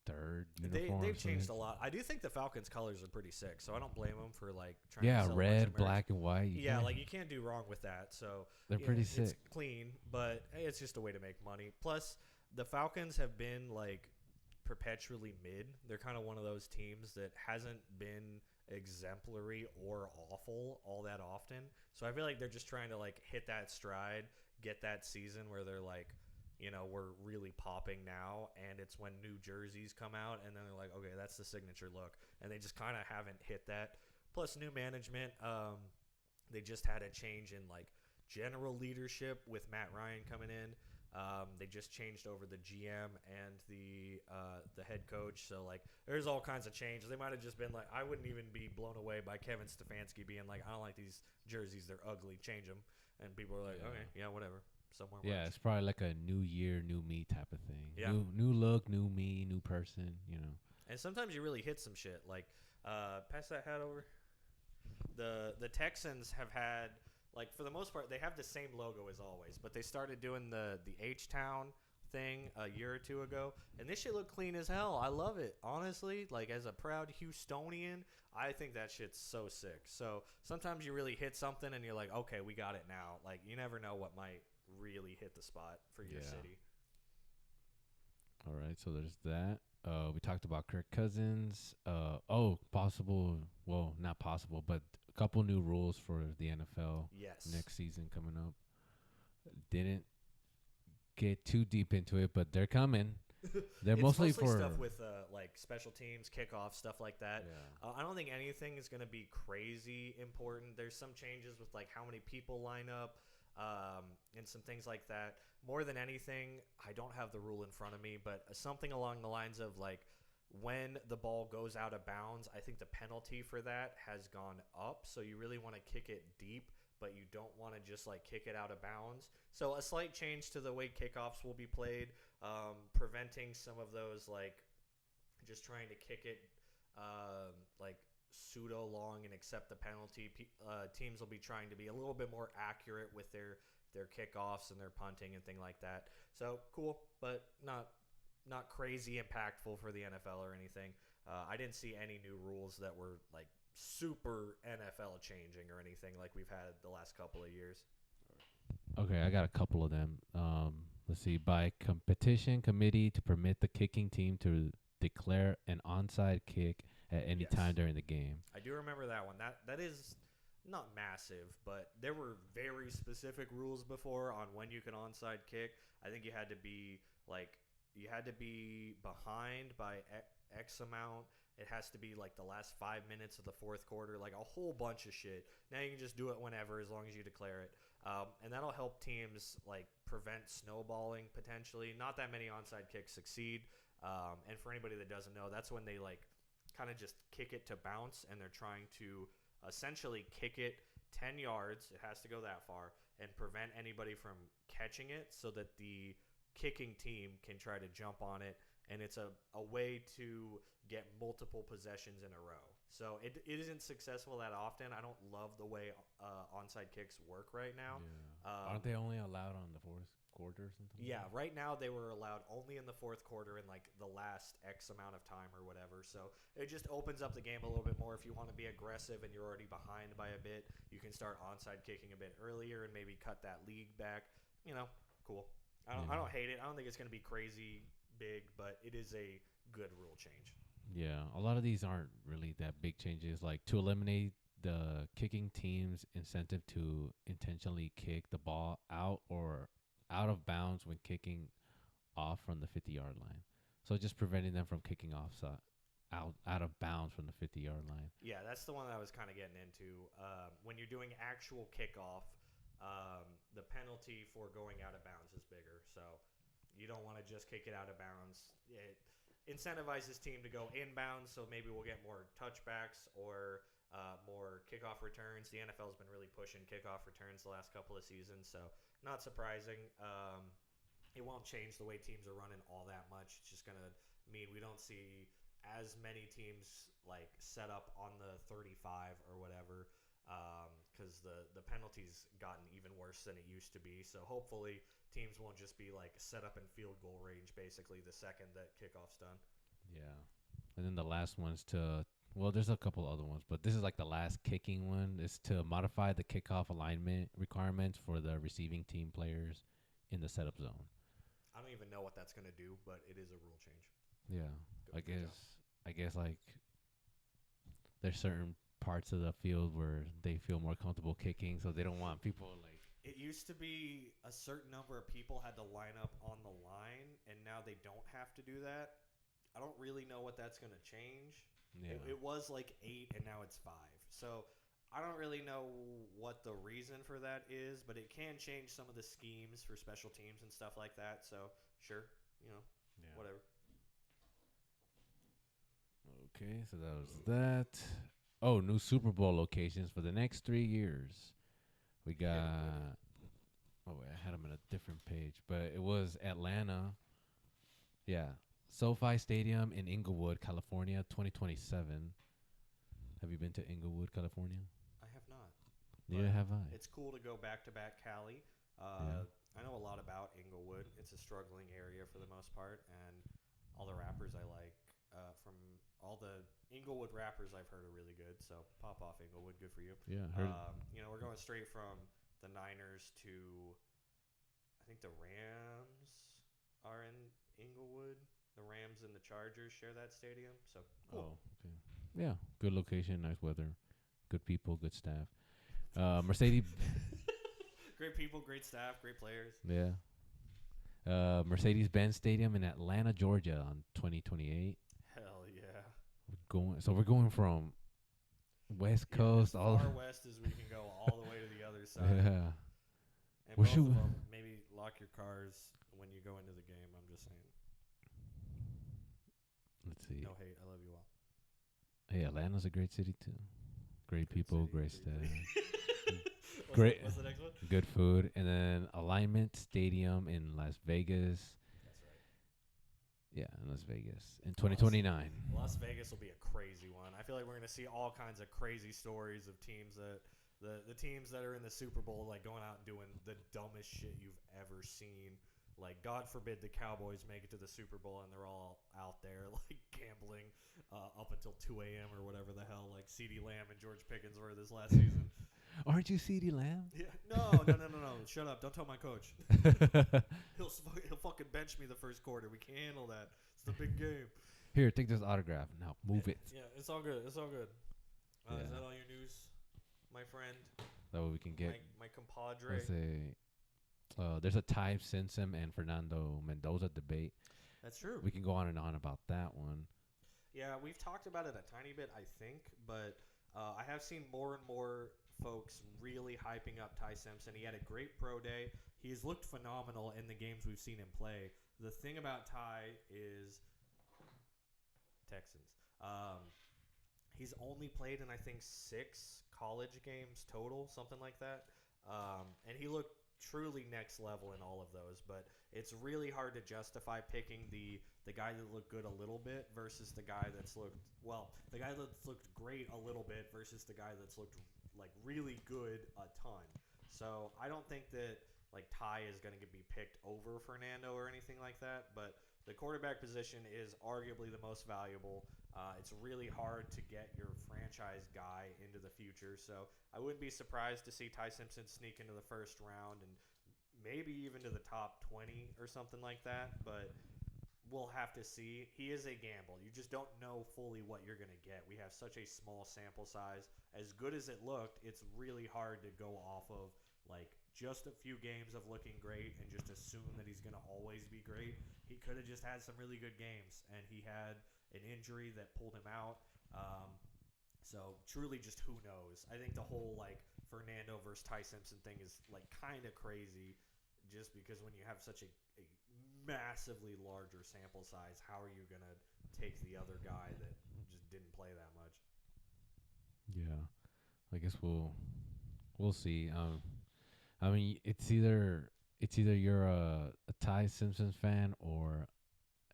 S2: third uniform.
S1: They've changed a lot. I do think the Falcons' colors are pretty sick, so I don't blame them for like trying to sell
S2: red, black, and white.
S1: Yeah, like you can't do wrong with that. So
S2: they're pretty sick.
S1: It's clean, but hey, it's just a way to make money. Plus, the Falcons have been like perpetually mid. They're kind of one of those teams that hasn't been exemplary or awful all that often. So I feel like they're just trying to like hit that stride, get that season where they're like, you know, we're really popping now, and it's when new jerseys come out, and then they're like, okay, that's the signature look, and they just kind of haven't hit that. Plus, new management. They just had a change in like general leadership with Matt Ryan coming in. They just changed over the GM and the head coach, so like there's all kinds of changes. They might have just been like, I wouldn't even be blown away by Kevin Stefanski being like, I don't like these jerseys, they're ugly, change them, and people are like, okay, yeah, whatever. Somewhere works.
S2: It's probably like a new year, new me type of thing.
S1: Yeah.
S2: New look, new me, new person, you know.
S1: And sometimes you really hit some shit. Like, pass that hat over. The Texans have had, like, for the most part, they have the same logo as always, but they started doing the H-Town thing a year or two ago, and this shit look clean as hell. I love it. Honestly, like, as a proud Houstonian, I think that shit's so sick. So sometimes you really hit something and you're like, okay, we got it now. Like, you never know what might really hit the spot for your city.
S2: All right, so there's that. We talked about Kirk Cousins. Not possible, but a couple new rules for the NFL next season coming up. Didn't get too deep into it, but they're coming. They're mostly for
S1: stuff with like special teams, kickoff, stuff like that. Yeah. I don't think anything is going to be crazy important. There's some changes with like how many people line up. And some things like that. More than anything, I don't have the rule in front of me, but something along the lines of like when the ball goes out of bounds, I think the penalty for that has gone up. So you really want to kick it deep, but you don't want to just like kick it out of bounds. So a slight change to the way kickoffs will be played, preventing some of those like just trying to kick it like pseudo long and accept the penalty. Teams will be trying to be a little bit more accurate with their kickoffs and their punting and thing like that. So cool, but not crazy impactful for the NFL or anything. I didn't see any new rules that were like super NFL changing or anything like we've had the last couple of years.
S2: Okay, I got a couple of them. Let's see. By competition committee to permit the kicking team to declare an onside kick at any time during the game.
S1: I do remember that one. That is not massive, but there were very specific rules before on when you can onside kick. I think you had to be behind by X amount. It has to be like the last 5 minutes of the fourth quarter, like a whole bunch of shit. Now you can just do it whenever as long as you declare it. And that'll help teams like prevent snowballing potentially. Not that many onside kicks succeed. And for anybody that doesn't know, that's when they like kind of just kick it to bounce, and they're trying to essentially kick it 10 yards. It has to go that far, and prevent anybody from catching it so that the kicking team can try to jump on it. And it's a way to get multiple possessions in a row. So it isn't successful that often. I don't love the way onside kicks work right now.
S2: Yeah. Aren't they only allowed on the fourth quarter or something?
S1: Yeah, right now they were allowed only in the fourth quarter in like the last X amount of time or whatever. So it just opens up the game a little bit more. If you want to be aggressive and you're already behind by a bit, you can start onside kicking a bit earlier and maybe cut that league back. You know, cool. I don't hate it. I don't think it's going to be crazy big, but it is a good rule change.
S2: Yeah, a lot of these aren't really that big changes. Like to eliminate the kicking team's incentive to intentionally kick the ball out or out of bounds when kicking off from the 50-yard line. So just preventing them from kicking off out of bounds from the 50-yard line.
S1: Yeah, that's the one that I was kind of getting into. When you're doing actual kickoff, the penalty for going out of bounds is bigger. So you don't want to just kick it out of bounds. It incentivizes team to go inbounds, so maybe we'll get more touchbacks or more kickoff returns. The NFL has been really pushing kickoff returns the last couple of seasons, so not surprising. It won't change the way teams are running all that much. It's just going to mean we don't see as many teams like set up on the 35 or whatever, because the penalties gotten even worse than it used to be. So hopefully teams won't just be like set up in field goal range basically the second that kickoff's done.
S2: Yeah. And then the last one's there's a couple other ones, but this is like the last kicking one, is to modify the kickoff alignment requirements for the receiving team players in the setup zone.
S1: I don't even know what that's going to do, but it is a rule change.
S2: Yeah. I guess like there's certain parts of the field where they feel more comfortable kicking, so they don't want people like.
S1: It used to be a certain number of people had to line up on the line, and now they don't have to do that. I don't really know what that's going to change. Yeah. It was like 8, and now it's 5. So I don't really know what the reason for that is, but it can change some of the schemes for special teams and stuff like that. So sure, whatever.
S2: Okay, so that was that. Oh, new Super Bowl locations for the next 3 years. We got. Oh wait, I had them on a different page, but it was Atlanta. Yeah, SoFi Stadium in Inglewood, California, 2027. Have you been to Inglewood, California?
S1: I have not.
S2: Neither have I.
S1: It's cool to go back to back Cali. I know a lot about Inglewood. It's a struggling area for the most part, and all the rappers I like from all the Inglewood rappers I've heard are really good. So pop off Inglewood, good for you.
S2: Yeah,
S1: we're going straight from the Niners to, I think the Rams are in Inglewood. The Rams and the Chargers share that stadium. So cool.
S2: Oh, okay. Yeah, good location, nice weather, good people, good staff. Mercedes.
S1: Great people, great staff, great players.
S2: Yeah. Mercedes-Benz Stadium in Atlanta, Georgia, on 2028.
S1: Hell yeah.
S2: We're going from West Coast
S1: as
S2: all
S1: far west as we can go, all the way to the other side.
S2: Yeah.
S1: And both of them, maybe lock your cars when you go into the game. I'm just saying.
S2: Let's see.
S1: No hate. I love you all.
S2: Hey, Atlanta's a great city too. Great people,
S1: city,
S2: great staff.
S1: What's the next one?
S2: Good food, and then Alignment Stadium in Las Vegas.
S1: That's right.
S2: Yeah, in Las Vegas in 2029.
S1: Las Vegas will be a crazy one. I feel like we're gonna see all kinds of crazy stories of teams that the teams that are in the Super Bowl like going out and doing the dumbest shit you've ever seen. Like, God forbid the Cowboys make it to the Super Bowl and they're all out there, like, gambling up until 2 a.m. or whatever the hell, like CeeDee Lamb and George Pickens were this last season.
S2: Aren't you CeeDee Lamb?
S1: Yeah. No. Shut up. Don't tell my coach. He'll fucking bench me the first quarter. We can't handle that. It's the big game.
S2: Here, take this autograph. Now, move it.
S1: Yeah, it's all good. It's all good. Is that all your news, my friend?
S2: That way we can get...
S1: My compadre.
S2: Let's say... there's a Ty Simpson and Fernando Mendoza debate.
S1: That's true.
S2: We can go on and on about that one.
S1: Yeah, we've talked about it a tiny bit, I think, but I have seen more and more folks really hyping up Ty Simpson. He had a great pro day. He's looked phenomenal in the games we've seen him play. The thing about Ty is Texans. He's only played in, I think, 6 college games total, something like that. And he looked truly next level in all of those, but it's really hard to justify picking the guy that looked good a little bit versus the guy that's looked great a little bit versus the guy that's looked like really good a ton. So I don't think that like Ty is going to be picked over Fernando or anything like that, but the quarterback position is arguably the most valuable. It's really hard to get your franchise guy into the future, so I wouldn't be surprised to see Ty Simpson sneak into the first round and maybe even to the top 20 or something like that, but we'll have to see. He is a gamble. You just don't know fully what you're going to get. We have such a small sample size. As good as it looked, it's really hard to go off of like just a few games of looking great and just assume that he's going to always be great. He could have just had some really good games, and he had an injury that pulled him out. So truly just who knows. I think the whole like Fernando versus Ty Simpson thing is like kind of crazy just because when you have such a massively larger sample size, how are you going to take the other guy that just didn't play that much?
S2: Yeah. I guess we'll see. I mean, it's either you're a Ty Simpson fan or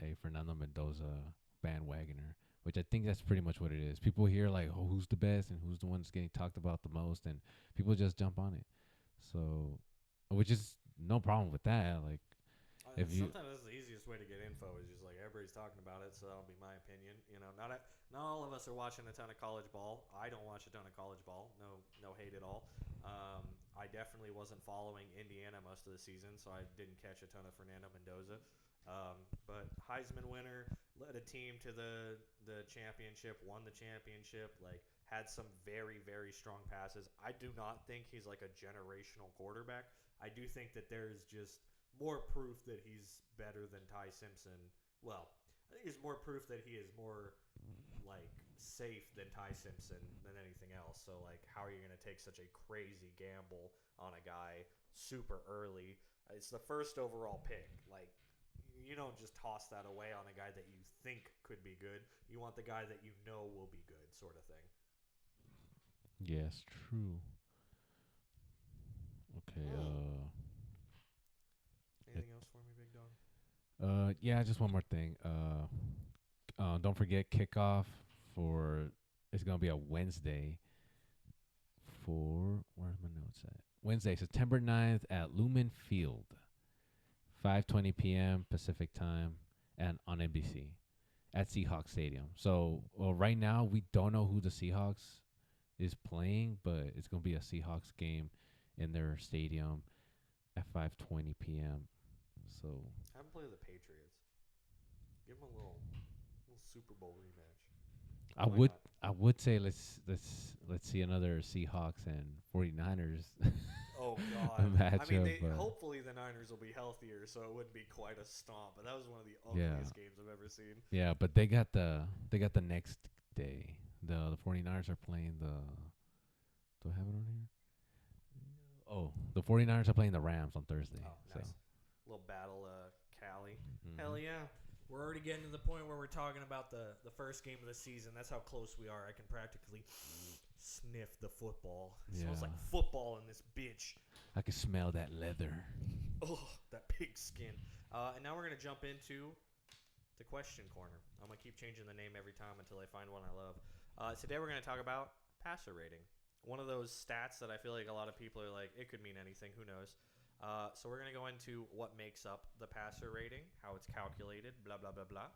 S2: a Fernando Mendoza bandwagoner, which I think that's pretty much what it is. People hear like, oh, who's the best and who's the one that's getting talked about the most, and people just jump on it. So, which is no problem with that. Like,
S1: sometimes that's the easiest way to get info is just like everybody's talking about it, so that'll be my opinion. You know, not all of us are watching a ton of college ball. I don't watch a ton of college ball. No hate at all. I definitely wasn't following Indiana most of the season, so I didn't catch a ton of Fernando Mendoza. But Heisman winner, led a team to the championship, won the championship, like had some very, very strong passes. I do not think he's like a generational quarterback. I do think that there's just more proof that he's better than Ty Simpson. Well, I think there's more proof that he is more like safe than Ty Simpson than anything else. So like, how are you going to take such a crazy gamble on a guy super early? It's the first overall pick. Like, you don't just toss that away on a guy that you think could be good. You want the guy that you know will be good, sort of thing.
S2: Yes, true. Okay.
S1: Anything else for me, big dog?
S2: Yeah, just one more thing. Don't forget kickoff it's gonna be a Wednesday. Where's my notes at? Wednesday, September 9th at Lumen Field, 5:20 p.m. Pacific time, and on NBC at Seahawks Stadium. So, right now we don't know who the Seahawks is playing, but it's gonna be a Seahawks game in their stadium at 5:20 p.m. So
S1: have them play the Patriots. Give them a little Super Bowl rematch.
S2: I would say let's see another Seahawks and 49ers.
S1: Oh God!
S2: matchup,
S1: I mean, hopefully the Niners will be healthier, so it wouldn't be quite a stomp. But that was one of the ugliest games I've ever seen.
S2: Yeah, but they got the next day. The 49ers are playing the. Do I have it on here? Oh, the 49ers are playing the Rams on Thursday.
S1: Oh, nice. So. Little battle, Cali.
S2: Mm-hmm.
S1: Hell yeah. We're already getting to the point where we're talking about the first game of the season. That's how close we are. I can practically sniff the football. It smells like football in this bitch.
S2: I can smell that leather.
S1: Oh, that pig skin. And now we're going to jump into the question corner. I'm going to keep changing the name every time until I find one I love. Today we're going to talk about passer rating. One of those stats that I feel like a lot of people are like, it could mean anything. Who knows? So we're going to go into what makes up the passer rating, how it's calculated, blah, blah, blah, blah.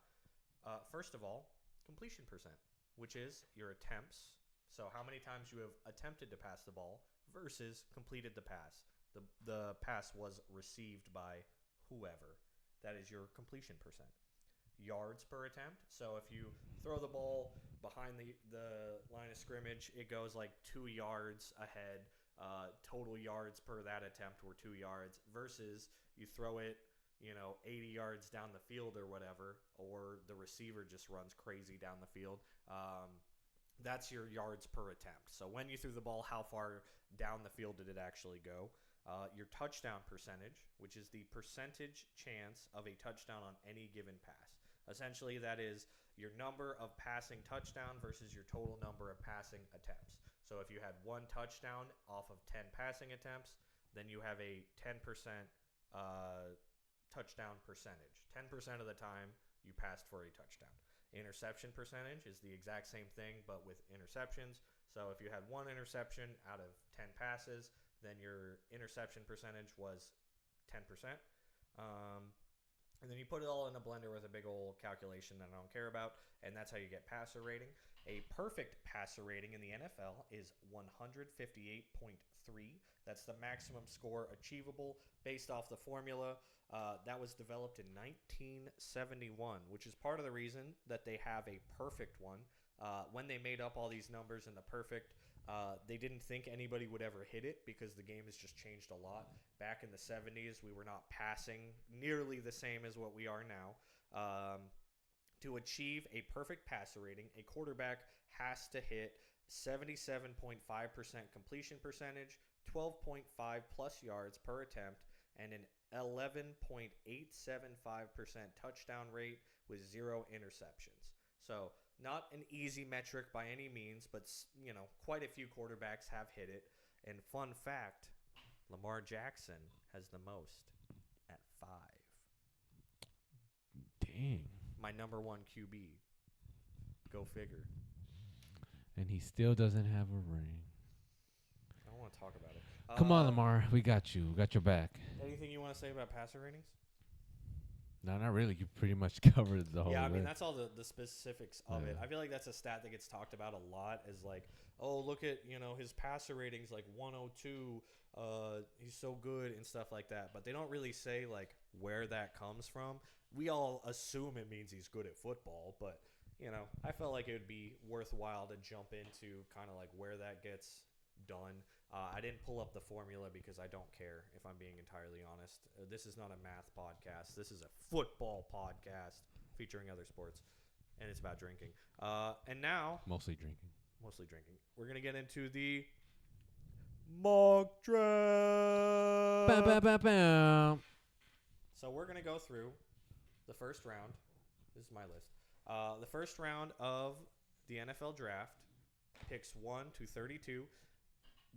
S1: First of all, completion percent, which is your attempts. So how many times you have attempted to pass the ball versus completed the pass. The pass was received by whoever. That is your completion percent. Yards per attempt. So if you throw the ball behind the line of scrimmage, it goes like 2 yards ahead. Total yards per that attempt were 2 yards versus you throw it, 80 yards down the field or whatever, or the receiver just runs crazy down the field. That's your yards per attempt. So when you threw the ball, how far down the field did it actually go? Your touchdown percentage, which is the percentage chance of a touchdown on any given pass. Essentially, that is your number of passing touchdown versus your total number of passing attempts. So if you had 1 touchdown off of 10 passing attempts, then you have a 10% touchdown percentage. 10% of the time you passed for a touchdown. Interception percentage is the exact same thing, but with interceptions. So if you had 1 interception out of 10 passes, then your interception percentage was 10%. And then you put it all in a blender with a big old calculation that I don't care about, and that's how you get passer rating. A perfect passer rating in the NFL is 158.3. That's the maximum score achievable based off the formula that was developed in 1971, which is part of the reason that they have a perfect one. When they made up all these numbers in the perfect, they didn't think anybody would ever hit it because the game has just changed a lot. Back in the 70s, we were not passing nearly the same as what we are now. To achieve a perfect passer rating, a quarterback has to hit 77.5% completion percentage, 12.5 plus yards per attempt, and an 11.875% touchdown rate with 0 interceptions. So not an easy metric by any means, but quite a few quarterbacks have hit it. And fun fact, Lamar Jackson has the most at 5.
S2: Dang.
S1: My number 1 QB. Go figure.
S2: And he still doesn't have a ring.
S1: I don't want to talk about it.
S2: Come on, Lamar. We got you. We got your back.
S1: Anything you want to say about passer ratings?
S2: No, not really. You pretty much covered the whole
S1: Yeah, I mean,
S2: list.
S1: that's all the specifics of it. I feel like that's a stat that gets talked about a lot is like, oh, look at, his passer ratings like 102. He's so good and stuff like that. But they don't really say like where that comes from. We all assume it means he's good at football. But, I felt like it would be worthwhile to jump into kind of like where that gets done. I didn't pull up the formula because I don't care, if I'm being entirely honest. This is not a math podcast. This is a football podcast featuring other sports, and it's about drinking. And now...
S2: Mostly drinking.
S1: We're going to get into the mock draft.
S2: Bow, bow, bow, bow.
S1: So we're going to go through the first round. This is my list. The first round of the NFL draft, picks 1 to 32.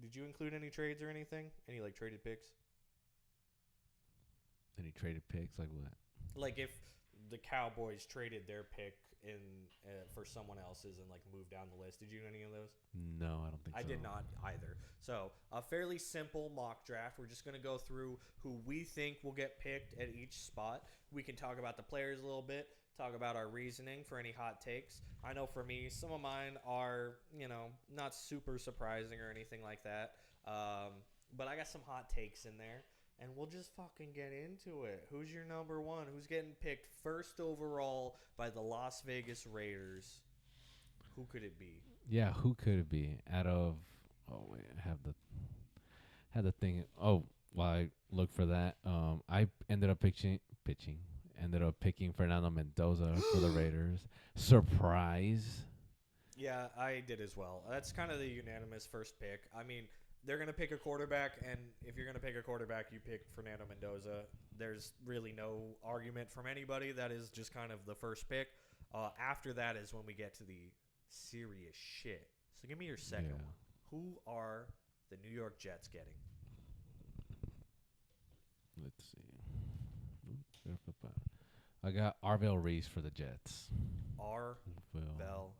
S1: Did you include any trades or anything? Any like traded picks?
S2: Any traded picks? Like what?
S1: Like if the Cowboys traded their pick for someone else's and like moved down the list. Did you do any of those?
S2: No, I don't think so.
S1: I did not either. So a fairly simple mock draft. We're just going to go through who we think will get picked at each spot. We can talk about the players a little bit. Talk about our reasoning for any hot takes. I know for me, some of mine are, not super surprising or anything like that. But I got some hot takes in there, and we'll just fucking get into it. Who's your number 1? Who's getting picked first overall by the Las Vegas Raiders? Who could it be?
S2: Yeah, who could it be? Out of wait, I have the thing. Oh, while I look for that, I ended up pitching. Ended up picking Fernando Mendoza for the Raiders. Surprise.
S1: Yeah, I did as well. That's kind of the unanimous first pick. I mean, they're going to pick a quarterback, and if you're going to pick a quarterback, you pick Fernando Mendoza. There's really no argument from anybody. That is just kind of the first pick. After that is when we get to the serious shit. So give me your second one. Who are the New York Jets getting?
S2: Let's see. I got Arvell Reese for the Jets.
S1: Arvell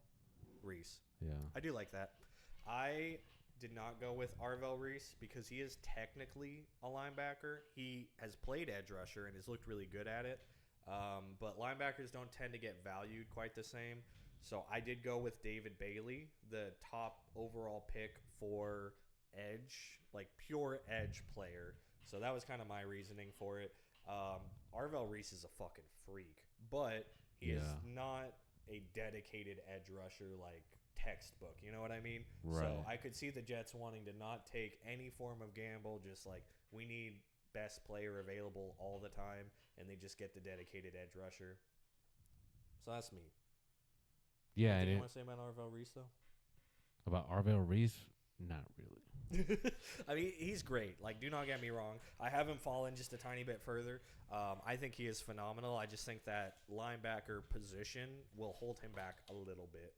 S1: Reese.
S2: Yeah.
S1: I do like that. I did not go with Arvell Reese because he is technically a linebacker. He has played edge rusher and has looked really good at it. But linebackers don't tend to get valued quite the same. So I did go with David Bailey, the top overall pick for edge, like pure edge player. So that was kind of my reasoning for it. Arvell Reese is a fucking freak, but he is not a dedicated edge rusher like textbook. You know what I mean?
S2: Right.
S1: So I could see the Jets wanting to not take any form of gamble, just like we need best player available all the time, and they just get the dedicated edge rusher. So that's me.
S2: Yeah.
S1: Anything you want to say about Arvell Reese, though?
S2: About Arvell Reese? Not really.
S1: I mean, he's great. Like, do not get me wrong. I have him fallen just a tiny bit further. I think he is phenomenal. I just think that linebacker position will hold him back a little bit.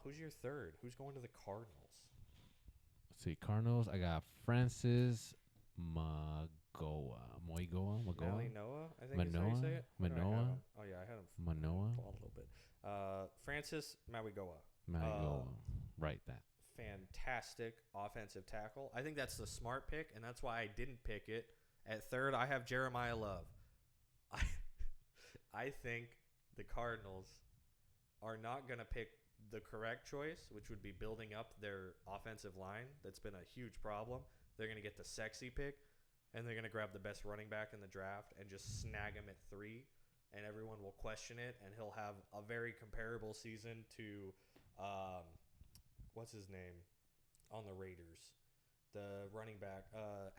S1: Who's your third? Who's going to the Cardinals?
S2: Let's see. Cardinals, I got Francis Magoa.
S1: Manoa, I think is how you say it.
S2: Manoa?
S1: Oh, yeah, I had him
S2: Manoa?
S1: fall a little bit. Francis Mauigoa.
S2: Right, that.
S1: Fantastic offensive tackle. I think that's the smart pick, and that's why I didn't pick it. At third, I have Jeremiah Love. I think the Cardinals are not going to pick the correct choice, which would be building up their offensive line. That's been a huge problem. They're going to get the sexy pick, and they're going to grab the best running back in the draft and just snag him at 3, and everyone will question it, and he'll have a very comparable season to, what's his name on the Raiders? The running back,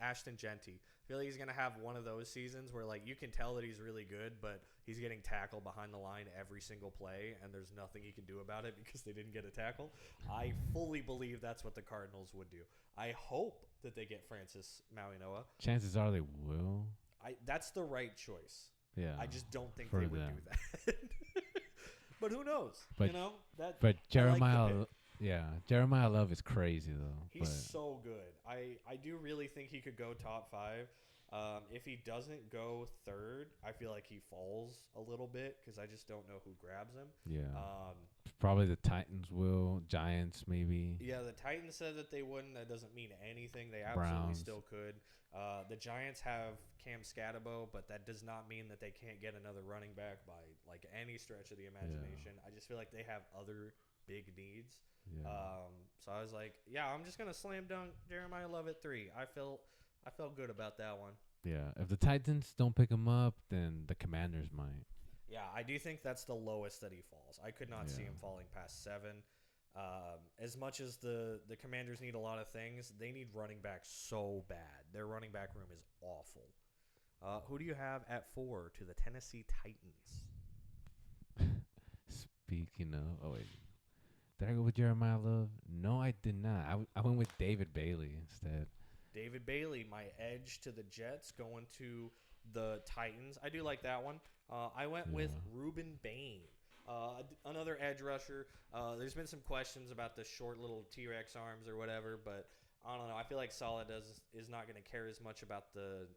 S1: Ashton Genty. I feel like he's going to have one of those seasons where, like, you can tell that he's really good, but he's getting tackled behind the line every single play, and there's nothing he can do about it because they didn't get a tackle. I fully believe that's what the Cardinals would do. I hope that they get Francis Mauigoa.
S2: Chances are they will.
S1: That's the right choice.
S2: Yeah.
S1: I just don't think they would do that. But who knows?
S2: But,
S1: But
S2: Jeremiah... Yeah, Jeremiah Love is crazy, though.
S1: He's so good. I do really think he could go top 5. If he doesn't go 3rd, I feel like he falls a little bit because I just don't know who grabs him.
S2: Yeah. Probably the Titans will. Giants, maybe.
S1: Yeah, the Titans said that they wouldn't. That doesn't mean anything. They absolutely still could. The Giants have Cam Scatterbo, but that does not mean that they can't get another running back by, like, any stretch of the imagination. Yeah. I just feel like they have other big needs. Yeah. So I was like, yeah, I'm just gonna slam dunk Jeremiah Love at 3. I felt good about that one.
S2: Yeah. If the Titans don't pick him up, then the Commanders might.
S1: Yeah, I do think that's the lowest that he falls. I could not see him falling past 7. As much as the Commanders need a lot of things, they need running back so bad. Their running back room is awful. Who do you have at 4 to the Tennessee Titans?
S2: Speaking of, oh wait. Did I go with Jeremiah Love? No, I did not. I went with David Bailey instead.
S1: David Bailey, my edge to the Jets, going to the Titans. I do like that one. I went with Ruben Bain, another edge rusher. There's been some questions about the short little T-Rex arms or whatever, but I don't know. I feel like Saleh is not going to care as much about the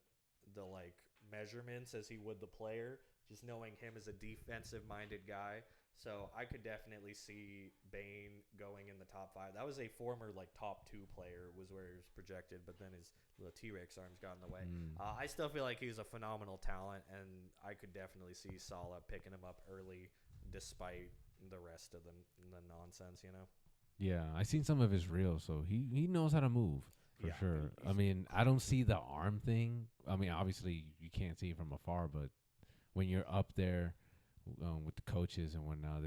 S1: like measurements as he would the player, just knowing him as a defensive-minded guy. So I could definitely see Bain going in the top 5. That was a former like top 2 player was where he was projected, but then his little T-Rex arms got in the way. I still feel like he's a phenomenal talent, and I could definitely see Saleh picking him up early despite the rest of the nonsense, you know?
S2: Yeah, I seen some of his reels, so he knows how to move for sure. I mean, I don't see the arm thing. I mean, obviously you can't see it from afar, but when you're up there with the coaches and whatnot,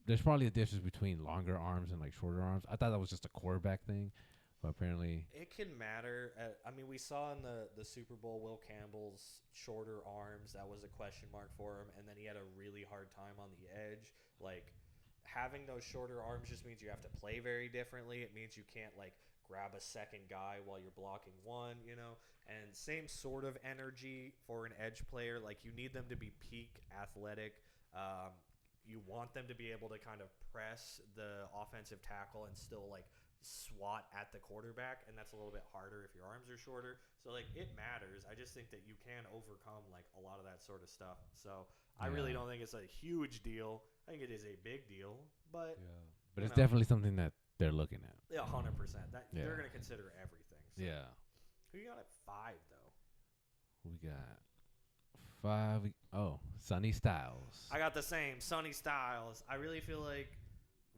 S2: there's probably a difference between longer arms and like shorter arms. I thought that was just a quarterback thing, but apparently
S1: it can matter. I mean, we saw in the Super Bowl Will Campbell's shorter arms. That was a question mark for him, and then he had a really hard time on the edge. Like, having those shorter arms just means you have to play very differently. It means you can't like grab a second guy while you're blocking one, you know. And same sort of energy for an edge player. Like, you need them to be peak athletic. You want them to be able to kind of press the offensive tackle and still like swat at the quarterback, and that's a little bit harder if your arms are shorter. So like, it matters. I just think that you can overcome like a lot of that sort of stuff. So I really don't think it's a huge deal. I think it is a big deal, but
S2: it's definitely something that they're looking at.
S1: Yeah, 100%. They're going to consider everything. So.
S2: Yeah.
S1: Who you got at 5 though?
S2: We got 5. Oh, Sonny Styles.
S1: I got the same, Sonny Styles. I really feel like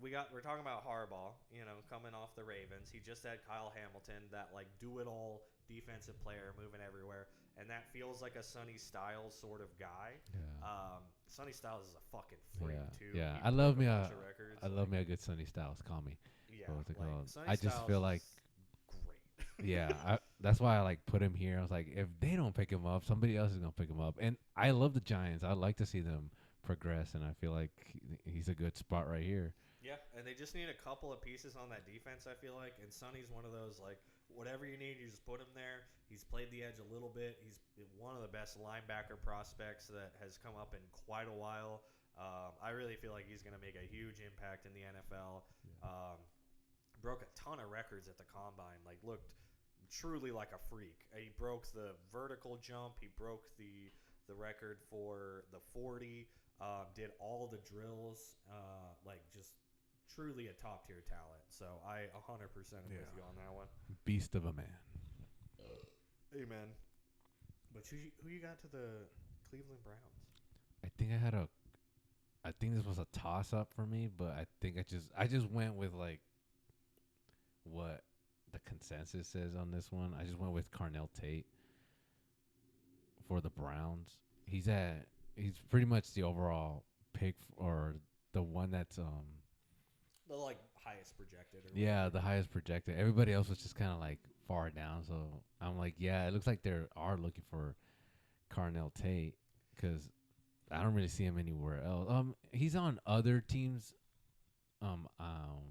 S1: we're talking about Harbaugh, you know, coming off the Ravens. He just had Kyle Hamilton, that like do-it-all defensive player moving everywhere, and that feels like a Sonny Styles sort of guy. Yeah. Sonny Styles is a fucking freak too.
S2: Yeah, I love me a good Sonny Styles. Call me.
S1: Yeah,
S2: I just feel like
S1: great.
S2: Yeah, that's why I like put him here. I was like, if they don't pick him up, somebody else is gonna pick him up. And I love the Giants. I'd like to see them progress, and I feel like he's a good spot right here.
S1: Yeah, and they just need a couple of pieces on that defense, I feel like. And Sonny's one of those, like, whatever you need, you just put him there. He's played the edge a little bit. He's one of the best linebacker prospects that has come up in quite a while. I really feel like he's going to make a huge impact in the NFL. Yeah. Broke a ton of records at the Combine. Like, looked truly like a freak. He broke the vertical jump. He broke the record for the 40. Did all the drills. Like, just truly a top-tier talent. So I 100% am with you on that one.
S2: Beast of a man.
S1: Amen. But who you got to the Cleveland Browns?
S2: I think I think this was a toss up for me, but I think I just went with like what the consensus says on this one. I just went with Carnell Tate for the Browns. He's pretty much the overall pick or the one that's
S1: the like highest projected. Or
S2: yeah,
S1: whatever.
S2: the highest projected. Everybody else was just kind of like far down. So I'm like, yeah, it looks like they are looking for Carnell Tate because I don't really see him anywhere else. He's on other teams. Um, um,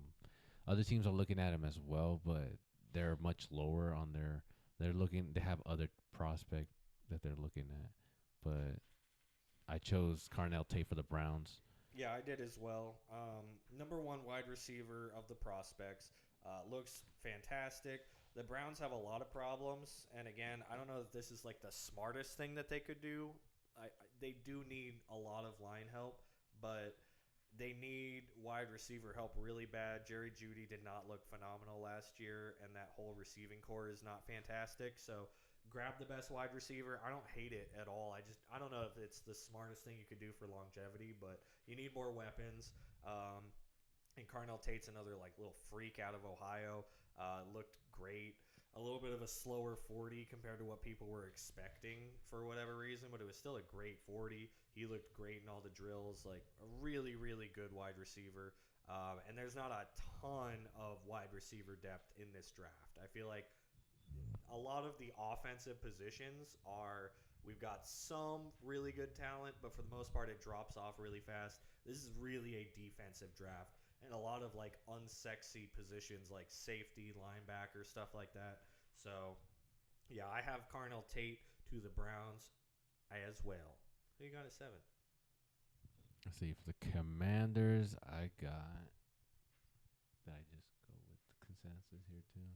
S2: Other teams are looking at him as well, but they're much lower on their. They have other prospect that they're looking at, but I chose Carnell Tate for the Browns.
S1: Yeah, I did as well. Number one wide receiver of the prospects. Looks fantastic. The Browns have a lot of problems. And again, I don't know if this is like the smartest thing that they could do. They do need a lot of line help, but they need wide receiver help really bad. Jerry Jeudy did not look phenomenal last year, and that whole receiving core is not fantastic. So grab the best wide receiver. I don't hate it at all. I don't know if it's the smartest thing you could do for longevity, but you need more weapons. And Carnell Tate's another like little freak out of Ohio. Looked great. A little bit of a slower 40 compared to what people were expecting for whatever reason, but it was still a great 40. He looked great in all the drills. Like a really, really good wide receiver. And there's not a ton of wide receiver depth in this draft. I feel like a lot of the offensive positions are we've got some really good talent, but for the most part it drops off really fast. This is really a defensive draft, and a lot of like unsexy positions like safety, linebacker, stuff like that. So yeah, I have Carnell Tate to the Browns as well. Who you got at 7?
S2: Let's see, for the Commanders, I got. Did I just go with the consensus here too?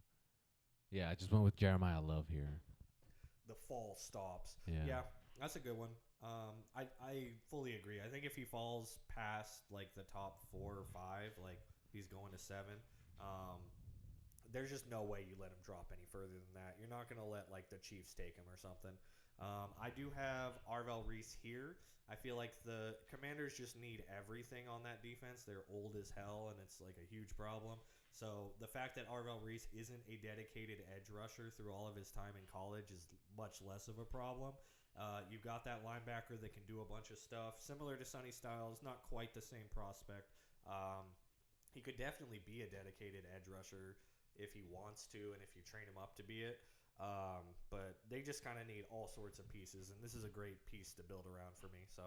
S2: Yeah, I just went with Jeremiah Love here.
S1: The fall stops.
S2: Yeah.
S1: Yeah, that's a good one. I fully agree. I think if he falls past like the top 4 or 5, like he's going to 7. There's just no way you let him drop any further than that. You're not gonna let like the Chiefs take him or something. I do have Arvell Reese here. I feel like the Commanders just need everything on that defense. They're old as hell, and it's like a huge problem. So the fact that Arvell Reese isn't a dedicated edge rusher through all of his time in college is much less of a problem. You've got that linebacker that can do a bunch of stuff. Similar to Sonny Styles, not quite the same prospect. He could definitely be a dedicated edge rusher if he wants to and if you train him up to be it. But they just kind of need all sorts of pieces, and this is a great piece to build around for me. So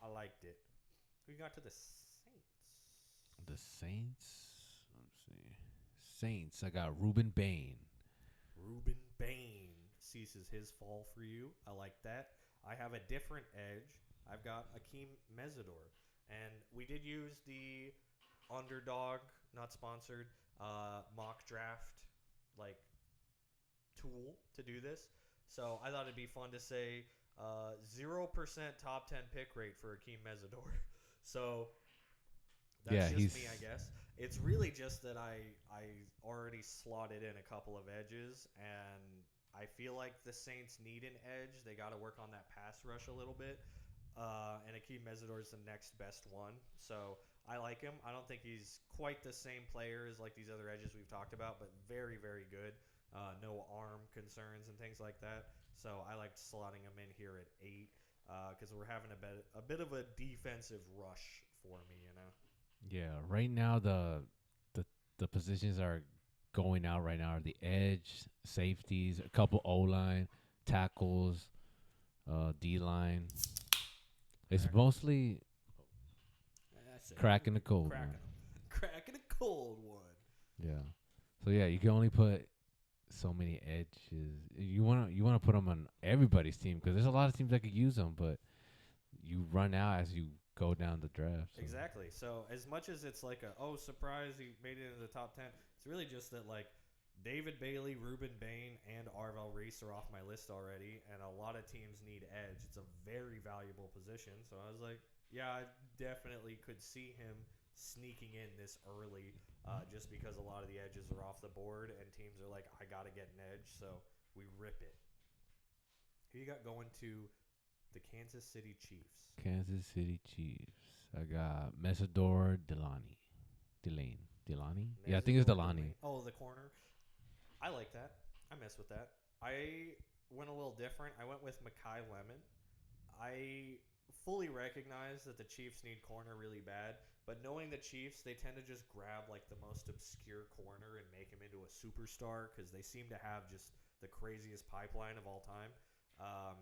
S1: I liked it. We got to the Saints.
S2: The Saints. Let's see. Saints. I got Ruben Bain.
S1: Ruben Bain ceases his fall for you. I like that. I have a different edge. I've got Akeem Mesidor. And we did use the underdog, not sponsored, mock draft like tool to do this. So I thought it'd be fun to say 0% top 10 pick rate for Akeem Mesidor. So that's just me, I guess. It's really just that I already slotted in a couple of edges, and I feel like the Saints need an edge. They got to work on that pass rush a little bit. And Akeem Mesidor is the next best one. So I like him. I don't think he's quite the same player as like these other edges we've talked about, but very, very good. No arm concerns and things like that. So I liked slotting him in here at 8 because we're having a bit of a defensive rush for me, you know.
S2: Yeah, right now the positions are going out right now are the edge, safeties, a couple O-line, tackles, D-line. It's mostly cracking the cold one.
S1: Cracking a cold one.
S2: Yeah. So yeah, you can only put so many edges. You want to put them on everybody's team because there's a lot of teams that could use them, but you run out as you go down the draft. So.
S1: Exactly. So as much as it's like surprise, he made it into the top 10, it's really just that like David Bailey, Ruben Bain, and Arvell Reese are off my list already, and a lot of teams need edge. It's a very valuable position. So I was like, yeah, I definitely could see him sneaking in this early just because a lot of the edges are off the board, and teams are like, I got to get an edge, so we rip it. Who you got going to The Kansas City Chiefs.
S2: Kansas City Chiefs. I got Mesidor Delani. Yeah, I think it's Delani.
S1: Oh, the corner. I like that. I mess with that. I went a little different. I went with Makai Lemon. I fully recognize that the Chiefs need corner really bad, but knowing the Chiefs, they tend to just grab like the most obscure corner and make him into a superstar because they seem to have just the craziest pipeline of all time. Um,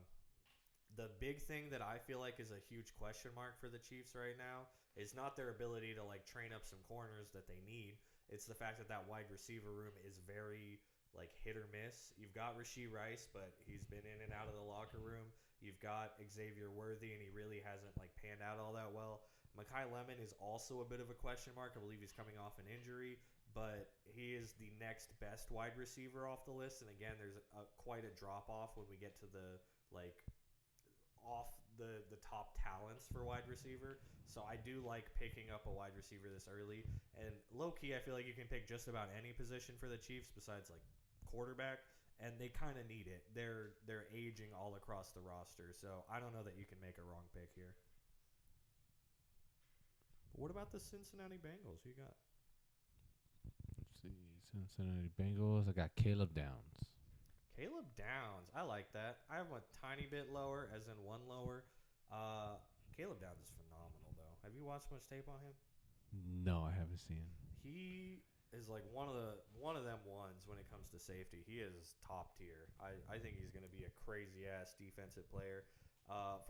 S1: the big thing that I feel like is a huge question mark for the Chiefs right now is not their ability to like train up some corners that they need. It's the fact that that wide receiver room is very like hit or miss. You've got Rashee Rice, but he's been in and out of the locker room. You've got Xavier Worthy, and he really hasn't like panned out all that well. Makai Lemon is also a bit of a question mark. I believe he's coming off an injury, but he is the next best wide receiver off the list. And again, there's quite a drop off when we get to the like off the top talents for wide receiver. So I do like picking up a wide receiver this early. And low key, I feel like you can pick just about any position for the Chiefs besides like quarterback, and they kind of need it. They're aging all across the roster, so I don't know that you can make a wrong pick here. But what about the Cincinnati Bengals? Who you got?
S2: Let's see. Cincinnati Bengals. I got Caleb Downs.
S1: Caleb Downs. I like that. I have him a tiny bit lower, as in one lower. Caleb Downs is phenomenal, though. Have you watched much tape on him?
S2: No, I haven't seen.
S1: He is like one of them ones when it comes to safety. He is top tier. I think he's going to be a crazy ass defensive player.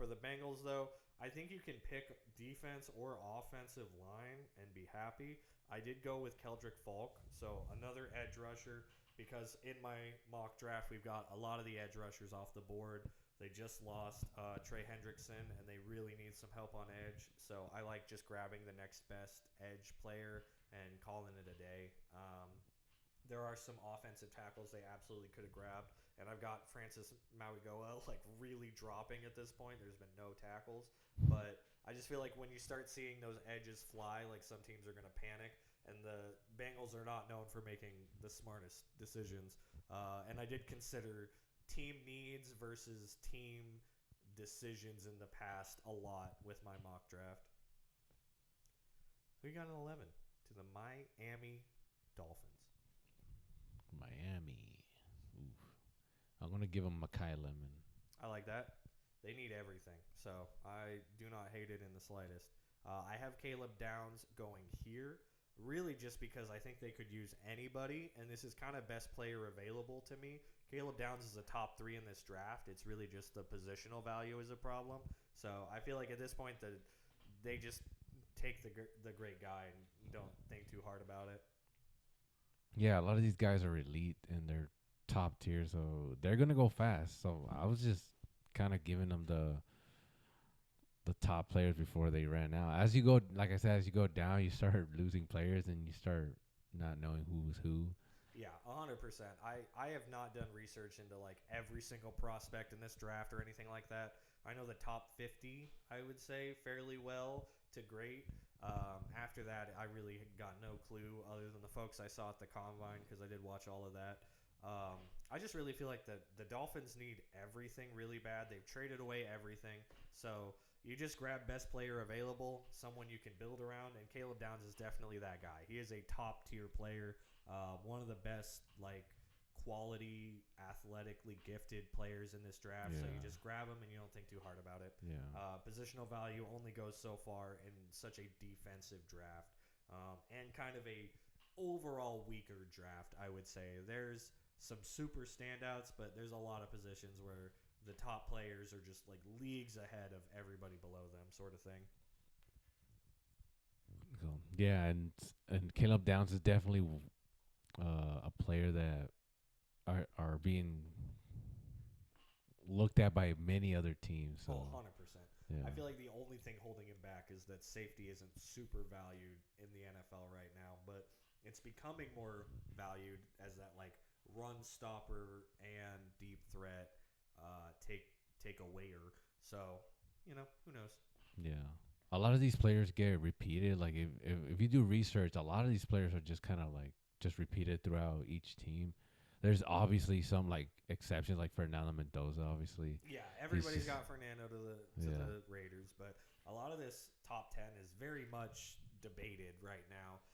S1: For the Bengals, though, I think you can pick defense or offensive line and be happy. I did go with Keldrick Falk, so another edge rusher, because in my mock draft we've got a lot of the edge rushers off the board. They just lost Trey Hendrickson, and they really need some help on edge. So I like just grabbing the next best edge player and calling it a day. There are some offensive tackles they absolutely could have grabbed, and I've got Francis Mauigoa like really dropping at this point. There's been no tackles, but I just feel like when you start seeing those edges fly, like some teams are going to panic, and the Bengals are not known for making the smartest decisions. And I did consider team needs versus team decisions in the past a lot with my mock draft. Who you got in 11? To the Miami Dolphins.
S2: Miami. Oof. I'm going to give them Makai Lemon.
S1: I like that. They need everything, so I do not hate it in the slightest. I have Caleb Downs going here, really just because I think they could use anybody, and this is kind of best player available to me. Caleb Downs is a top 3 in this draft. It's really just the positional value is a problem. So I feel like at this point that they just take the great guy and don't think too hard about it.
S2: Yeah, a lot of these guys are elite and they're top tier, so they're gonna go fast. So I was just kind of giving them the top players before they ran out. As you go, like I said, as you go down, you start losing players and you start not knowing who's who.
S1: Yeah, 100%. I have not done research into like every single prospect in this draft or anything like that. I know the top 50, I would say, fairly well to great. After that, I really got no clue other than the folks I saw at the Combine because I did watch all of that. I just really feel like the Dolphins need everything really bad. They've traded away everything. So you just grab best player available, someone you can build around, and Caleb Downs is definitely that guy. He is a top-tier player, one of the best like quality, athletically gifted players in this draft. Yeah. So you just grab him and you don't think too hard about it.
S2: Yeah.
S1: Positional value only goes so far in such a defensive draft, and kind of a overall weaker draft, I would say. There's some super standouts, but there's a lot of positions where the top players are just like leagues ahead of everybody below them, sort of thing.
S2: So, yeah, and Caleb Downs is definitely a player that are being looked at by many other teams. So.
S1: Oh, 100%.
S2: Yeah.
S1: I feel like the only thing holding him back is that safety isn't super valued in the NFL right now, but it's becoming more valued as that like run stopper and deep threat take awayer. So, who knows?
S2: Yeah. A lot of these players get repeated. Like if you do research, a lot of these players are just kind of like just repeated throughout each team. there's obviously some like exceptions, like Fernando Mendoza, obviously.
S1: Yeah, everybody's got Fernando to the Raiders, but a lot of this top 10 is very much debated right now.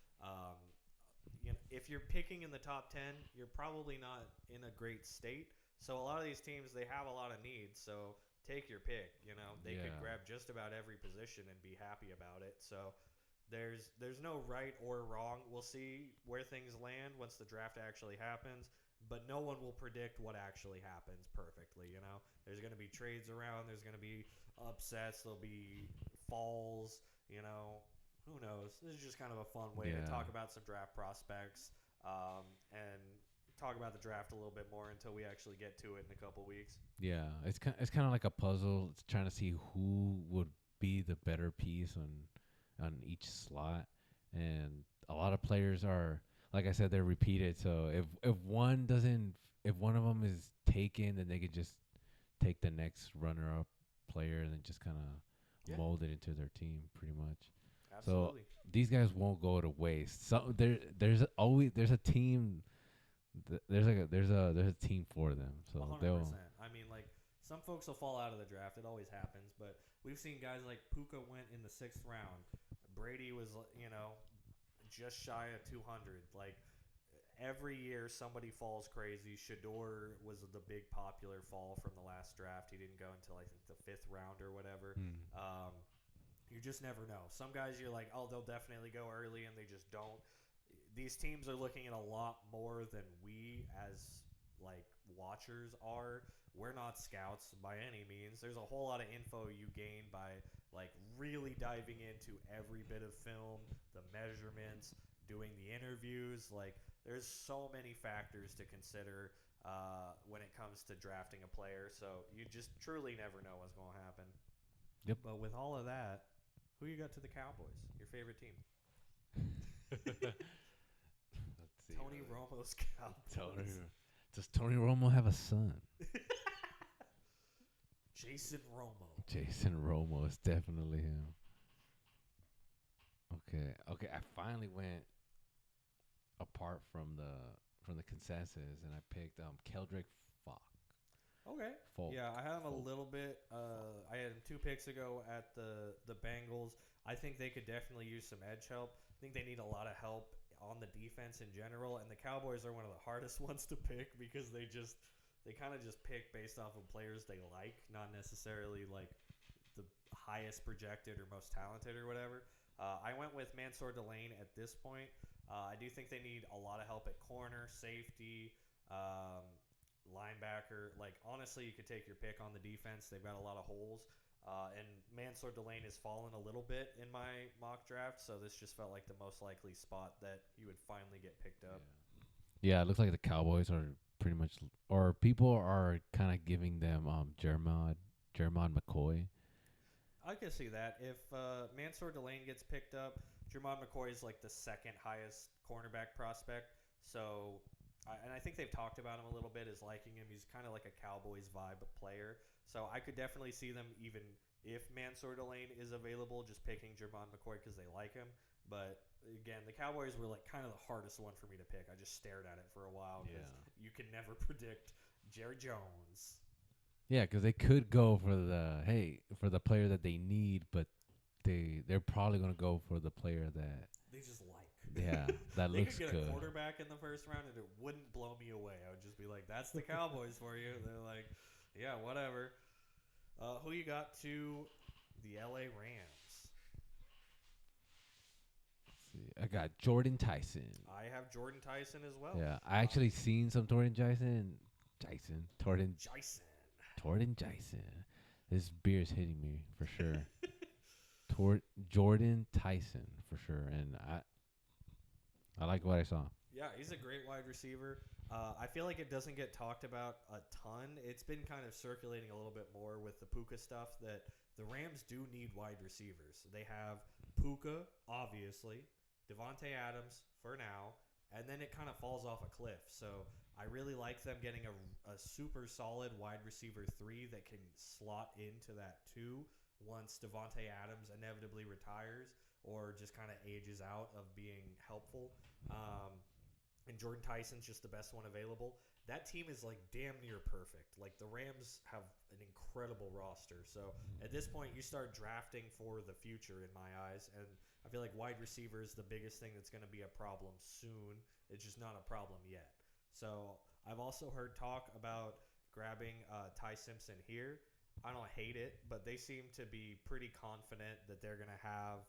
S1: If you're picking in the top 10, you're probably not in a great state. So a lot of these teams, they have a lot of needs. So take your pick. They could grab just about every position and be happy about it. So there's no right or wrong. We'll see where things land once the draft actually happens. But no one will predict what actually happens perfectly. There's going to be trades around. There's going to be upsets. There'll be falls. Who knows? This is just kind of a fun way to talk about some draft prospects and talk about the draft a little bit more until we actually get to it in a couple weeks.
S2: Yeah, it's kind of like a puzzle. It's trying to see who would be the better piece on each slot, and a lot of players are, like I said, they're repeated. So if one of them is taken, then they could just take the next runner-up player and then just kind of mold it into their team, pretty much.
S1: Absolutely.
S2: So these guys won't go to waste. So there's a team. There's a team for them. So
S1: 100%. I mean, like, some folks will fall out of the draft. It always happens. But we've seen guys like Puka went in the 6th round. Brady was, just shy of 200. Like, every year somebody falls crazy. Shador was the big popular fall from the last draft. He didn't go until, I think, the 5th round or whatever. You just never know. Some guys you're like, oh, they'll definitely go early, and they just don't. These teams are looking at a lot more than we as like watchers are. We're not scouts by any means. There's a whole lot of info you gain by like really diving into every bit of film, the measurements, doing the interviews. Like, there's so many factors to consider when it comes to drafting a player. So you just truly never know what's going to happen.
S2: Yep.
S1: But with all of that, who you got to the Cowboys? Your favorite team?
S2: Let's see.
S1: Tony Romo's Cowboys.
S2: Does Tony Romo have a son?
S1: Jason Romo.
S2: Jason Romo is definitely him. Okay. I finally went apart from the consensus, and I picked Keldrick Falk.
S1: Okay.
S2: Folk.
S1: Yeah, I had him a little bit. I had him 2 picks ago at the Bengals. I think they could definitely use some edge help. I think they need a lot of help on the defense in general, and the Cowboys are one of the hardest ones to pick because they kind of just pick based off of players they like, not necessarily like the highest projected or most talented or whatever. I went with Mansour Delane at this point. I do think they need a lot of help at corner, safety, linebacker. Like, honestly, you could take your pick on the defense. They've got a lot of holes. And Mansour Delane has fallen a little bit in my mock draft, so this just felt like the most likely spot that you would finally get picked up.
S2: Yeah, it looks like the Cowboys are pretty much, or people are kind of giving them Jermod McCoy.
S1: I can see that. If Mansour Delane gets picked up, Jermod McCoy is like the 2nd highest cornerback prospect. So, and I think they've talked about him a little bit as liking him. He's kind of like a Cowboys vibe player. So I could definitely see them, even if Mansour Delane is available, just picking Jermod McCoy because they like him. But again, the Cowboys were like kind of the hardest one for me to pick. I just stared at it for a while because you can never predict Jerry Jones.
S2: Yeah, because they could go for the player that they need, but they're probably going to go for the player that
S1: they just like.
S2: Yeah, that looks good.
S1: They could get a quarterback in the 1st round, and it wouldn't blow me away. I would just be like, "That's the Cowboys for you." They're like, "Yeah, whatever." Who you got to the LA Rams?
S2: Let's see. I got Jordan Tyson.
S1: I have Jordan Tyson as well.
S2: Yeah, I actually seen some Jordan Tyson. This beer's hitting me for sure. Jordan Tyson for sure, and I like what I saw.
S1: Yeah, he's a great wide receiver. I feel like it doesn't get talked about a ton. It's been kind of circulating a little bit more with the Puka stuff that the Rams do need wide receivers. They have Puka, obviously, Devontae Adams for now, and then it kind of falls off a cliff. So I really like them getting a super solid wide receiver 3 that can slot into that 2 once Devontae Adams inevitably retires or just kind of ages out of being helpful. and Jordan Tyson's just the best one available. That team is like damn near perfect. Like the Rams have an incredible roster. So at this point, you start drafting for the future in my eyes. And I feel like wide receiver is the biggest thing that's going to be a problem soon. It's just not a problem yet. So I've also heard talk about grabbing Ty Simpson here. I don't hate it, but they seem to be pretty confident that they're going to have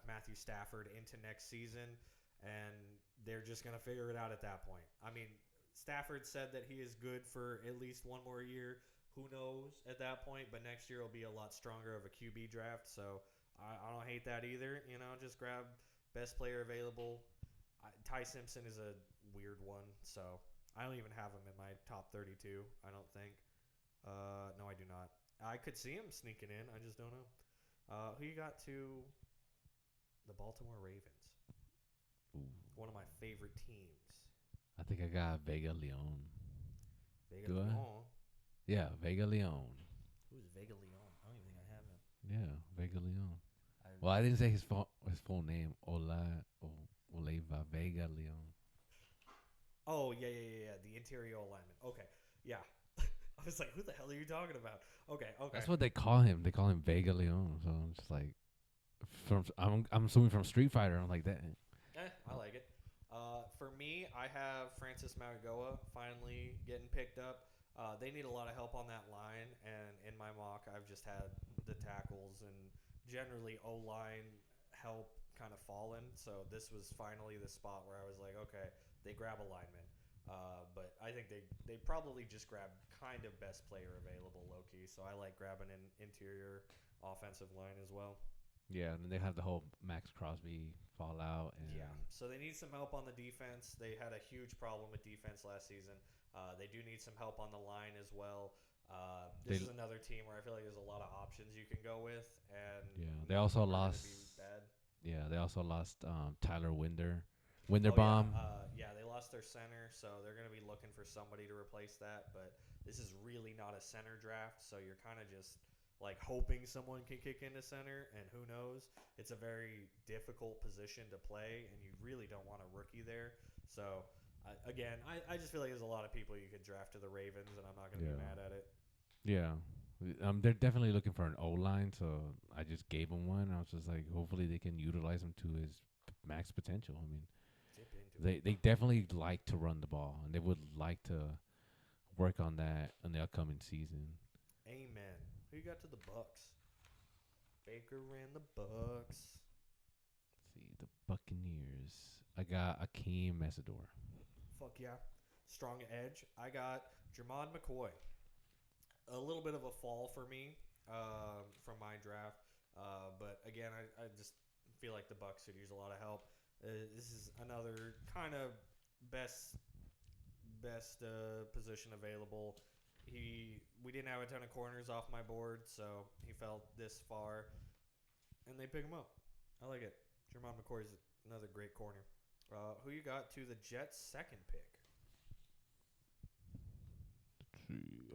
S1: Matthew Stafford into next season, and they're just going to figure it out at that point. I mean, Stafford said that he is good for at least one more year. Who knows at that point? But next year will be a lot stronger of a QB draft, so I don't hate that either. You know, just grab best player available. Ty Simpson is a weird one, so I don't even have him in my top 32, I don't think. No, I do not. I could see him sneaking in. I just don't know. Who you got to the Baltimore Ravens?
S2: Ooh.
S1: One of my favorite teams.
S2: I think I got Vega Leon.
S1: Vega Leon?
S2: Yeah, Vega Leon.
S1: Who's Vega Leon? I don't even think I have him.
S2: Yeah, Vega Leon. Well, I didn't say his full name. Oleva Vega Leon.
S1: Oh, yeah. The interior alignment. Okay, yeah. I was like, who the hell are you talking about? Okay.
S2: That's what they call him. They call him Vega Leon. So I'm just like, I'm assuming from Street Fighter. I'm like that.
S1: I like it. For me, I have Francis Mauigoa finally getting picked up. They need a lot of help on that line, and in my mock, I've just had the tackles and generally O-line help kind of fallen. So this was finally the spot where I was like, okay, they grab a lineman. But I think they probably just grab kind of best player available low-key. So I like grabbing an interior offensive line as well.
S2: Yeah, and then they have the whole Max Crosby fallout. And
S1: yeah, so they need some help on the defense. They had a huge problem with defense last season. They do need some help on the line as well. This is another team where I feel like there's a lot of options you can go with. And
S2: yeah, they also lost. Yeah, they also lost Tyler Winderbaum.
S1: Yeah, they lost their center, so they're going to be looking for somebody to replace that. But this is really not a center draft, so you're kind of just like hoping someone can kick into center, and who knows? It's a very difficult position to play, and you really don't want a rookie there. So, again, I just feel like there's a lot of people you could draft to the Ravens, and I'm not going to be mad at it.
S2: Yeah. They're definitely looking for an O-line, so I just gave him one. I was just like, hopefully they can utilize him to his max potential. I mean, they definitely like to run the ball, and they would like to work on that in the upcoming season.
S1: Amen. Who you got to the Bucks? Baker ran the Bucks.
S2: Let's see, the Buccaneers. I got Akeem Mesidor.
S1: Fuck yeah. Strong edge. I got Jermod McCoy. A little bit of a fall for me from my draft. But again, I just feel like the Bucs could use a lot of help. This is another kind of best position available. We didn't have a ton of corners off my board, so he fell this far, and they pick him up. I like it. Jermod McCoy is another great corner. Who you got to the Jets' second pick?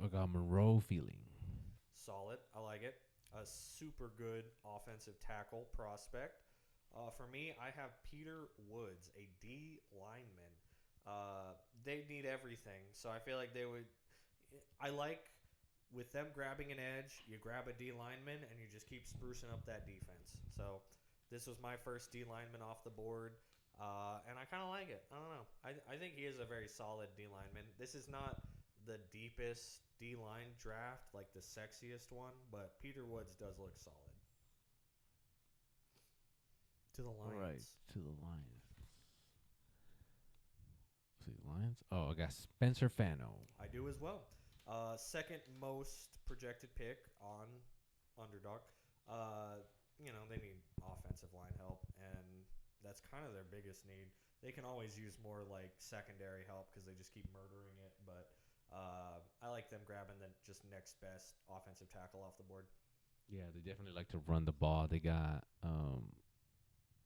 S2: I got Monroe Feeling.
S1: Solid. I like it. A super good offensive tackle prospect. For me, I have Peter Woods, a D lineman. They need everything, so I feel like they would. I like with them grabbing an edge, you grab a D lineman and you just keep sprucing up that defense. So this was my first D lineman off the board, and I kind of like it. I don't know. I think he is a very solid D lineman. This is not the deepest D-line draft, like the sexiest one, but Peter Woods does look solid. To the Lions.
S2: Right, to the Lions. Let's see, Lions? Oh, I got Spencer Fano.
S1: I do as well. Second most projected pick on Underdog. They need offensive line help, and that's kind of their biggest need. They can always use more like secondary help because they just keep murdering it, but I like them grabbing the just next best offensive tackle off the board.
S2: Yeah, they definitely like to run the ball. They got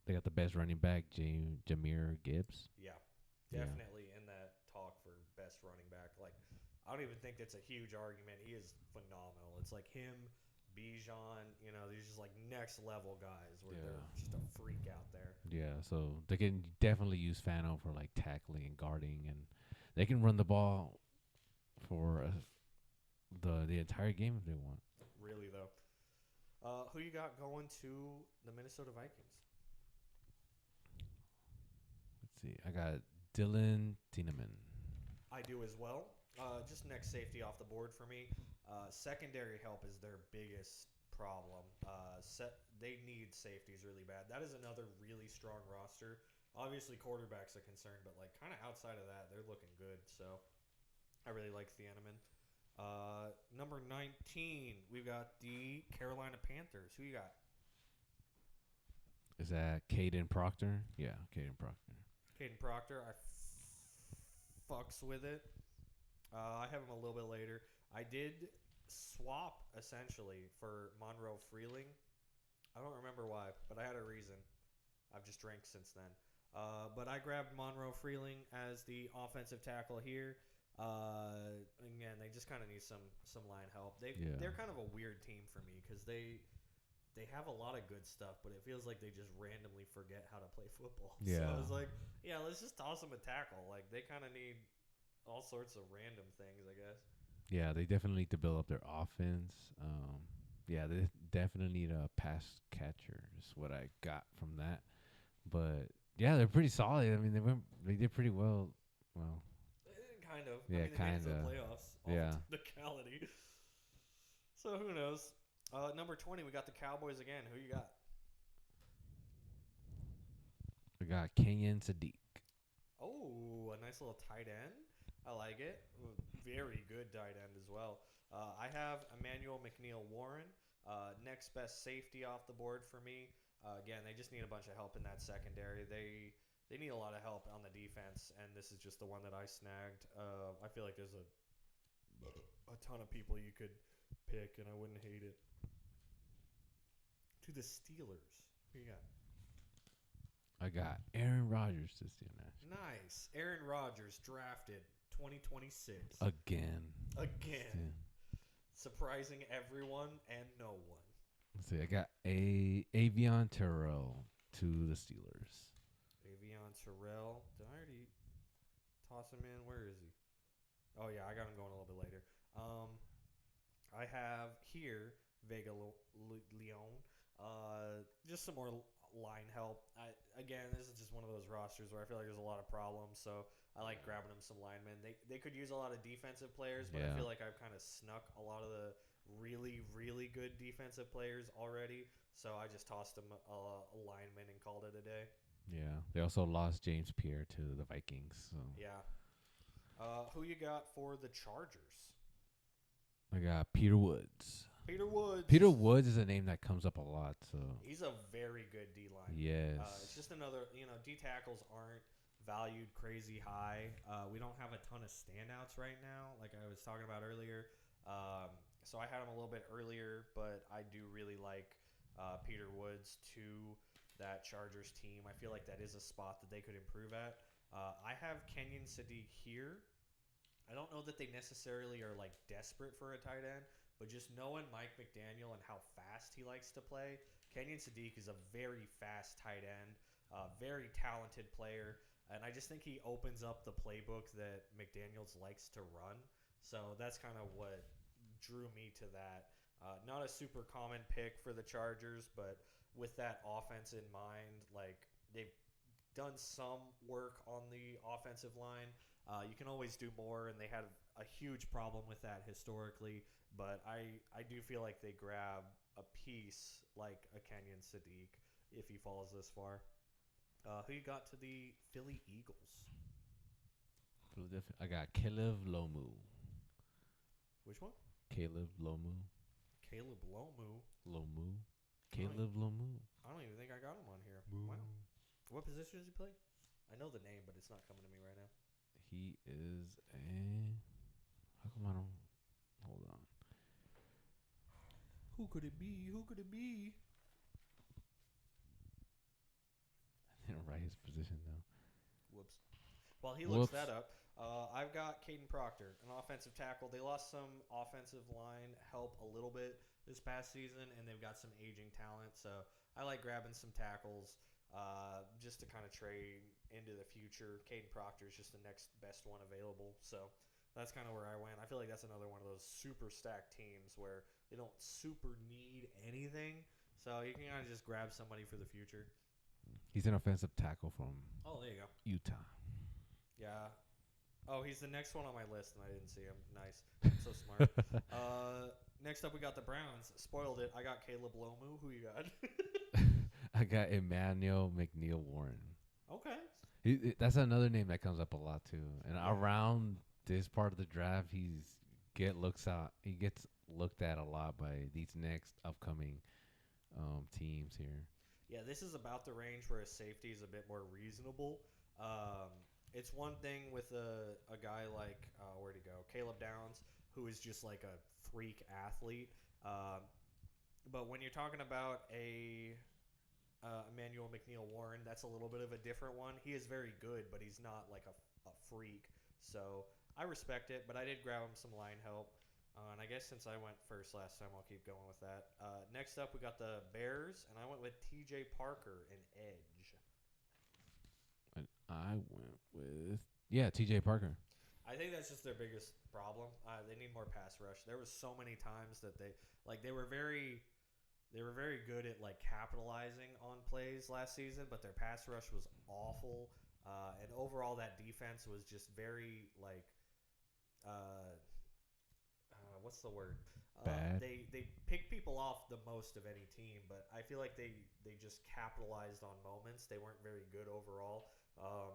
S2: the best running back, Jahmyr Gibbs.
S1: Yeah, definitely in that talk for best running back. Like, I don't even think that's a huge argument. He is phenomenal. It's like him, Bijan, you know, these just like next level guys where they're just a freak out there.
S2: Yeah, so they can definitely use Fano for like tackling and guarding, and they can run the ball for the entire game if they want.
S1: Really though. Who you got going to the Minnesota Vikings?
S2: Let's see. I got Dylan Tiedemann.
S1: I do as well. Just next safety off the board for me. Secondary help is their biggest problem. They need safeties really bad. That is another really strong roster. Obviously, quarterback's a concern, but like kind of outside of that, they're looking good. So I really like Thieneman. Number 19, we've got the Carolina Panthers. Who you got?
S2: Is that Caden Proctor? Yeah, Caden Proctor.
S1: Caden Proctor. I fucks with it. I have him a little bit later. I did swap, essentially, for Monroe Freeling. I don't remember why, but I had a reason. I've just drank since then. But I grabbed Monroe Freeling as the offensive tackle here. Again, they just kind of need some line help. They're kind of a weird team for me because they have a lot of good stuff, but it feels like they just randomly forget how to play football.
S2: Yeah.
S1: So I was like, yeah, let's just toss them a tackle. Like, they kind of need all sorts of random things, I guess.
S2: Yeah, they definitely need to build up their offense. Yeah, they definitely need a pass catcher is what I got from that. But, yeah, they're pretty solid. I mean, they did pretty well. Well,
S1: kind of.
S2: Yeah,
S1: I mean,
S2: kind of.
S1: Playoffs.
S2: Yeah.
S1: Technicality. So who knows? Number 20, we got the Cowboys again. Who you got?
S2: We got Kenyon Sadiq.
S1: Oh, a nice little tight end. I like it. Very good tight end as well. I have Emmanuel McNeil-Warren. Next best safety off the board for me. Again, they just need a bunch of help in that secondary. They need a lot of help on the defense, and this is just the one that I snagged. I feel like there's a ton of people you could pick, and I wouldn't hate it. To the Steelers. Who you got?
S2: I got Aaron Rodgers to steal that.
S1: Nice. Aaron Rodgers drafted 2026.
S2: Again.
S1: Yeah. Surprising everyone and no one.
S2: Let's see. I got Avion Terrell to the Steelers.
S1: Avion Terrell. Did I already toss him in? Where is he? Oh, yeah. I got him going a little bit later. I have here Vega Leon. Just some more line help. Again, this is just one of those rosters where I feel like there's a lot of problems, so I like grabbing them some linemen. They could use a lot of defensive players, but I feel like I've kind of snuck a lot of the really, really good defensive players already, so I just tossed them a lineman and called it a day.
S2: Yeah, they also lost James Pierre to the Vikings. So.
S1: Yeah. Who you got for the Chargers?
S2: I got Peter Woods.
S1: Peter Woods.
S2: Peter Woods is a name that comes up a lot. So
S1: he's a very good D-line.
S2: Yes.
S1: It's just another, D tackles aren't valued crazy high. We don't have a ton of standouts right now, like I was talking about earlier. So I had him a little bit earlier, but I do really like Peter Woods to that Chargers team. I feel like that is a spot that they could improve at. I have Kenyon Sadiq here. I don't know that they necessarily are like desperate for a tight end, but just knowing Mike McDaniel and how fast he likes to play, Kenyon Sadiq is a very fast tight end, very talented player, and I just think he opens up the playbook that McDaniels likes to run. So that's kind of what drew me to that. Not a super common pick for the Chargers, but with that offense in mind, like they've done some work on the offensive line. You can always do more, and they had a huge problem with that historically. But I do feel like they grab a piece like a Kenyon Sadiq if he falls this far. Who you got to the Philly Eagles?
S2: I got Caleb Lomu.
S1: Which one?
S2: Caleb Lomu.
S1: Caleb Lomu.
S2: Lomu. Caleb Lomu.
S1: I don't even think I got him on here.
S2: Moo.
S1: Wow. What position does he play? I know the name, but it's not coming to me right now.
S2: He is a... How come I don't... Hold on.
S1: Who could it be? Who could it be?
S2: I didn't write his position, though.
S1: Whoops. While he looks that up, I've got Caden Proctor, an offensive tackle. They lost some offensive line help a little bit this past season, and they've got some aging talent. So I like grabbing some tackles just to kind of trade into the future. Caden Proctor is just the next best one available. So that's kind of where I went. I feel like that's another one of those super stacked teams where they don't super need anything. So you can kind of just grab somebody for the future.
S2: He's an offensive tackle from
S1: there you go.
S2: Utah.
S1: Yeah. Oh, he's the next one on my list, and I didn't see him. Nice. I'm so smart. Next up, we got the Browns. Spoiled it. I got Caleb Lomu. Who you got?
S2: I got Emmanuel McNeil Warren.
S1: Okay.
S2: That's another name that comes up a lot too. And around this part of the draft, he gets looked at a lot by these next upcoming teams here.
S1: Yeah, this is about the range where a safety is a bit more reasonable. It's one thing with a guy like, where'd he go? Caleb Downs, who is just like a freak athlete. But when you're talking about Emmanuel McNeil Warren, that's a little bit of a different one. He is very good, but he's not like a freak. So I respect it, but I did grab him some line help. And I guess since I went first last time, I'll keep going with that. Next up, we got the Bears, and I went with T.J. Parker and edge.
S2: And I went with T.J. Parker.
S1: I think that's just their biggest problem. They need more pass rush. There was so many times that they were very good at like capitalizing on plays last season, but their pass rush was awful. And overall, that defense was just very like. What's the word?
S2: Bad.
S1: They picked people off the most of any team, but I feel like they just capitalized on moments. They weren't very good overall.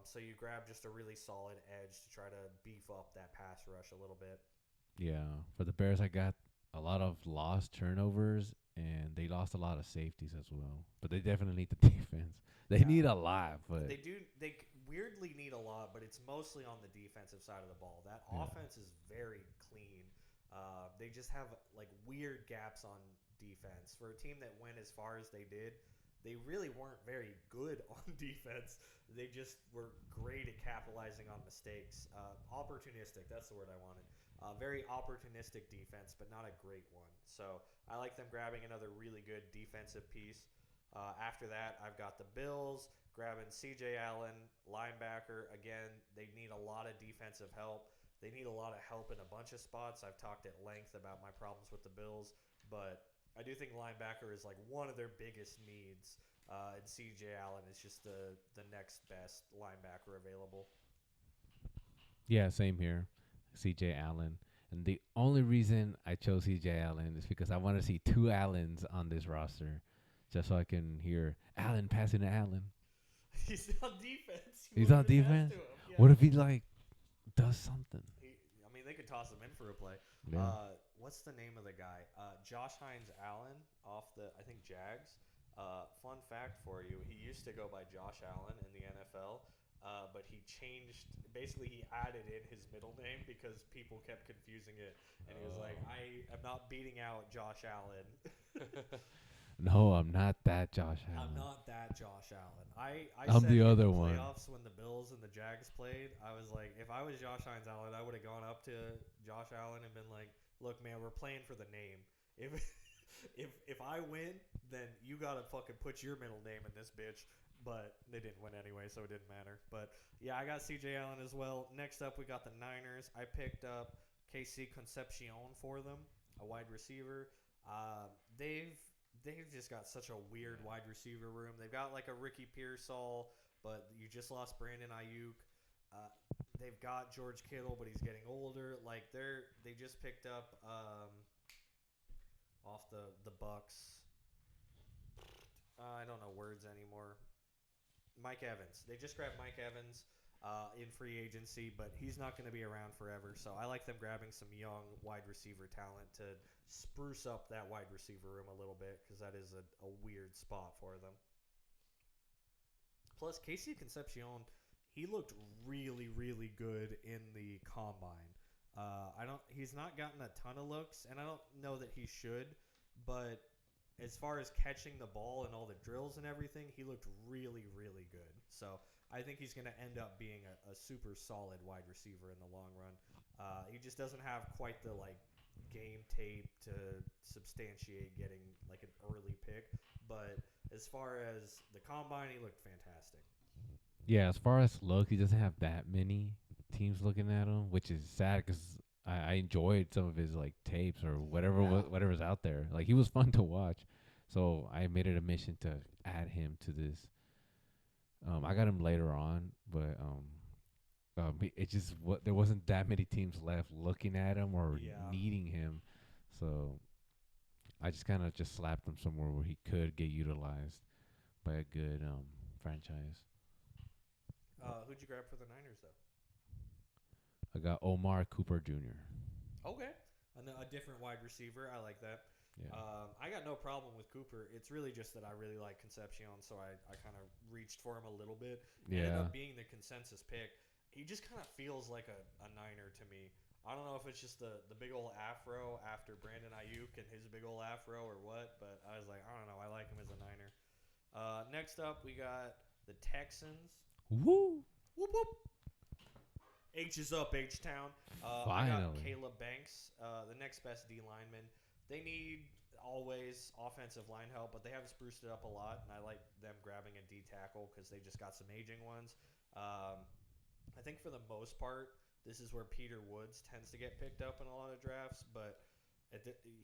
S1: So you grab just a really solid edge to try to beef up that pass rush a little bit.
S2: Yeah, for the Bears, I got a lot of lost turnovers, and they lost a lot of safeties as well. But they definitely need the defense. They need a lot, but
S1: they do. They weirdly need a lot, but it's mostly on the defensive side of the ball. That offense is very clean. They just have like weird gaps on defense. For a team that went as far as they did, they really weren't very good on defense. They just were great at capitalizing on mistakes. Opportunistic, that's the word I wanted. Very opportunistic defense, but not a great one. So I like them grabbing another really good defensive piece. After that, I've got the Bills grabbing C.J. Allen, linebacker. Again, they need a lot of defensive help. They need a lot of help in a bunch of spots. I've talked at length about my problems with the Bills, but I do think linebacker is like one of their biggest needs, and C.J. Allen is just the next best linebacker available.
S2: Yeah, same here. C.J. Allen. And the only reason I chose C.J. Allen is because I want to see two Allens on this roster, just so I can hear Allen passing to Allen.
S1: He's on defense.
S2: He's on defense? Yeah. What if he does something?
S1: They could toss him in for a play.
S2: Yeah.
S1: What's the name of the guy? Josh Hines Allen off the, I think, Jags. Fun fact for you, he used to go by Josh Allen in the NFL, but he changed, basically he added in his middle name because people kept confusing it, and he was like, I am not beating out Josh Allen.
S2: No, I'm not that Josh Allen.
S1: I'm not that Josh Allen.
S2: I'm
S1: said
S2: the other
S1: in the
S2: one.
S1: playoffs when the Bills and the Jags played, I was like, if I was Josh Hines Allen, I would have gone up to Josh Allen and been like, look, man, we're playing for the name. If I win, then you gotta fucking put your middle name in this bitch. But they didn't win anyway, so it didn't matter. But yeah, I got CJ Allen as well. Next up, we got the Niners. I picked up KC Concepcion for them, a wide receiver. They've just got such a weird wide receiver room. They've got like a Ricky Pearsall, but you just lost Brandon Ayuk. They've got George Kittle, but he's getting older. Like they just picked up off the Bucks. I don't know words anymore. Mike Evans. They just grabbed Mike Evans in free agency, but he's not going to be around forever. So I like them grabbing some young wide receiver talent to spruce up that wide receiver room a little bit because that is a weird spot for them. Plus, Casey Concepcion, he looked really, really good in the combine. He's not gotten a ton of looks, and I don't know that he should, but as far as catching the ball and all the drills and everything, he looked really, really good. So I think he's going to end up being a super solid wide receiver in the long run. He just doesn't have quite the like game tape to substantiate getting like an early pick, but as far as the combine, he looked fantastic.
S2: Yeah, as far as look, he doesn't have that many teams looking at him, which is sad because I enjoyed some of his like tapes or whatever's out there. Like he was fun to watch, so I made it a mission to add him to this. I got him later on, but it just there wasn't that many teams left looking at him or needing him, so I just kind of just slapped him somewhere where he could get utilized by a good franchise.
S1: Who'd you grab for the Niners, though?
S2: I got Omar Cooper Jr.
S1: Okay. A different wide receiver. I like that.
S2: Yeah.
S1: I got no problem with Cooper. It's really just that I really like Concepcion, so I kind of reached for him a little bit.
S2: Yeah.
S1: Ended up being the consensus pick. He just kind of feels like a Niner to me. I don't know if it's just the big old afro after Brandon Ayuk and his big old afro or what, but I was like, I don't know. I like him as a Niner. Next up, we got the Texans.
S2: Woo!
S1: Whoop, whoop. H is up, H-Town. I got Caleb Banks, the next best D lineman. They need always offensive line help, but they have spruced it up a lot, and I like them grabbing a D tackle because they just got some aging ones. I think for the most part, this is where Peter Woods tends to get picked up in a lot of drafts, but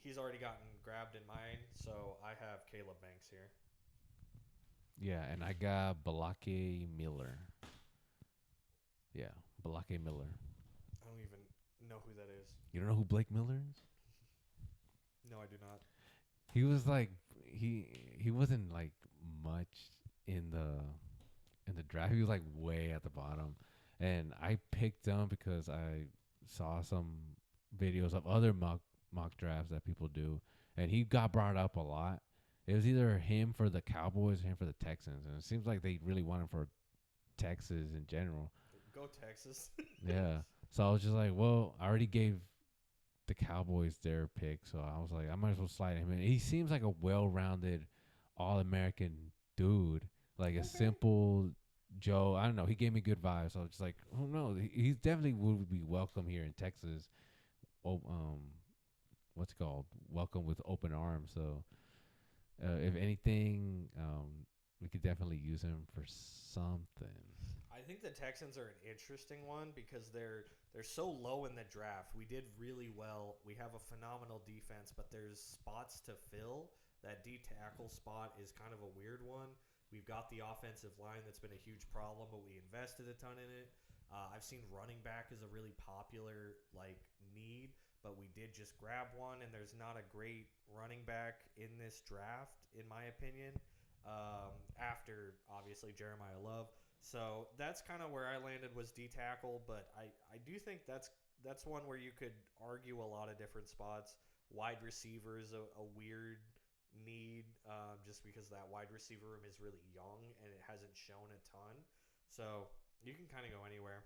S1: he's already gotten grabbed in mine, so I have Caleb Banks here.
S2: Yeah, and I got Balake Miller. Yeah, Balake Miller.
S1: I don't even know who that is.
S2: You don't know who Blake Miller is?
S1: No, I do not.
S2: He was like he wasn't like much in the draft. He was like way at the bottom, and I picked him because I saw some videos of other mock drafts that people do, and he got brought up a lot. It was either him for the Cowboys or him for the Texans, and it seems like they really want him for Texas in general.
S1: Go Texas.
S2: Yeah. So I was just like, well, I already gave the Cowboys their pick, so I was like, I might as well slide him in. He seems like a well-rounded, all-American dude, like a simple Joe. I don't know. He gave me good vibes. So I was just like, oh no, he definitely would be welcome here in Texas. Oh, what's it called? Welcome with open arms. So if anything, we could definitely use him for something.
S1: I think the Texans are an interesting one because they're so low in the draft. We did really well. We have a phenomenal defense, but there's spots to fill. That D tackle spot is kind of a weird one. We've got the offensive line that's been a huge problem, but we invested a ton in it. I've seen running back as a really popular need, but we did just grab one, and there's not a great running back in this draft, in my opinion, after, obviously, Jeremiah Love. So that's kind of where I landed was D tackle, but I do think that's one where you could argue a lot of different spots. Wide receiver is a weird need just because that wide receiver room is really young and it hasn't shown a ton. So you can kind of go anywhere.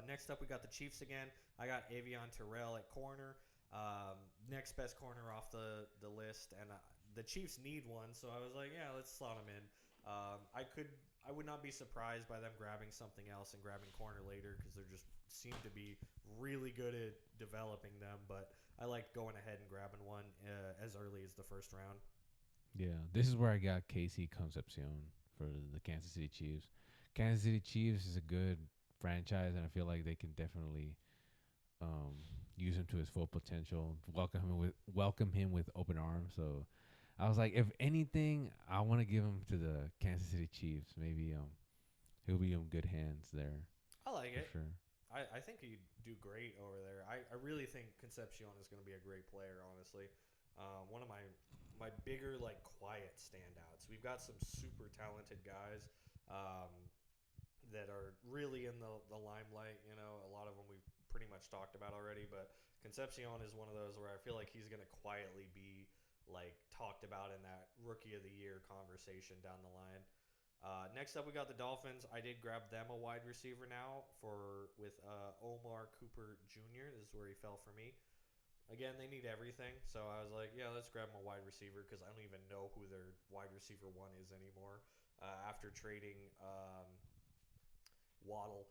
S1: Next up, we got the Chiefs again. I got Avion Terrell at corner. Next best corner off the list, and the Chiefs need one, so I was like, yeah, let's slot him in. I would not be surprised by them grabbing something else and grabbing corner later because they just seem to be really good at developing them. But I like going ahead and grabbing one as early as the first round.
S2: Yeah, this is where I got Casey Concepcion for the Kansas City Chiefs. Kansas City Chiefs is a good franchise, and I feel like they can definitely use him to his full potential. Welcome him with open arms. So I was like, if anything, I want to give him to the Kansas City Chiefs. Maybe he'll be in good hands there.
S1: I like it.
S2: Sure.
S1: I think he'd do great over there. I really think Concepcion is going to be a great player, honestly. One of my bigger, quiet standouts. We've got some super talented guys that are really in the limelight. You know, a lot of them we've pretty much talked about already, but Concepcion is one of those where I feel like he's going to quietly be talked about in that rookie of the year conversation down the line. Next up, we got the Dolphins. I did grab them a wide receiver now with Omar Cooper Jr. This is where he fell for me. Again, they need everything, so I was like, yeah, let's grab them a wide receiver because I don't even know who their wide receiver one is anymore after trading Waddle.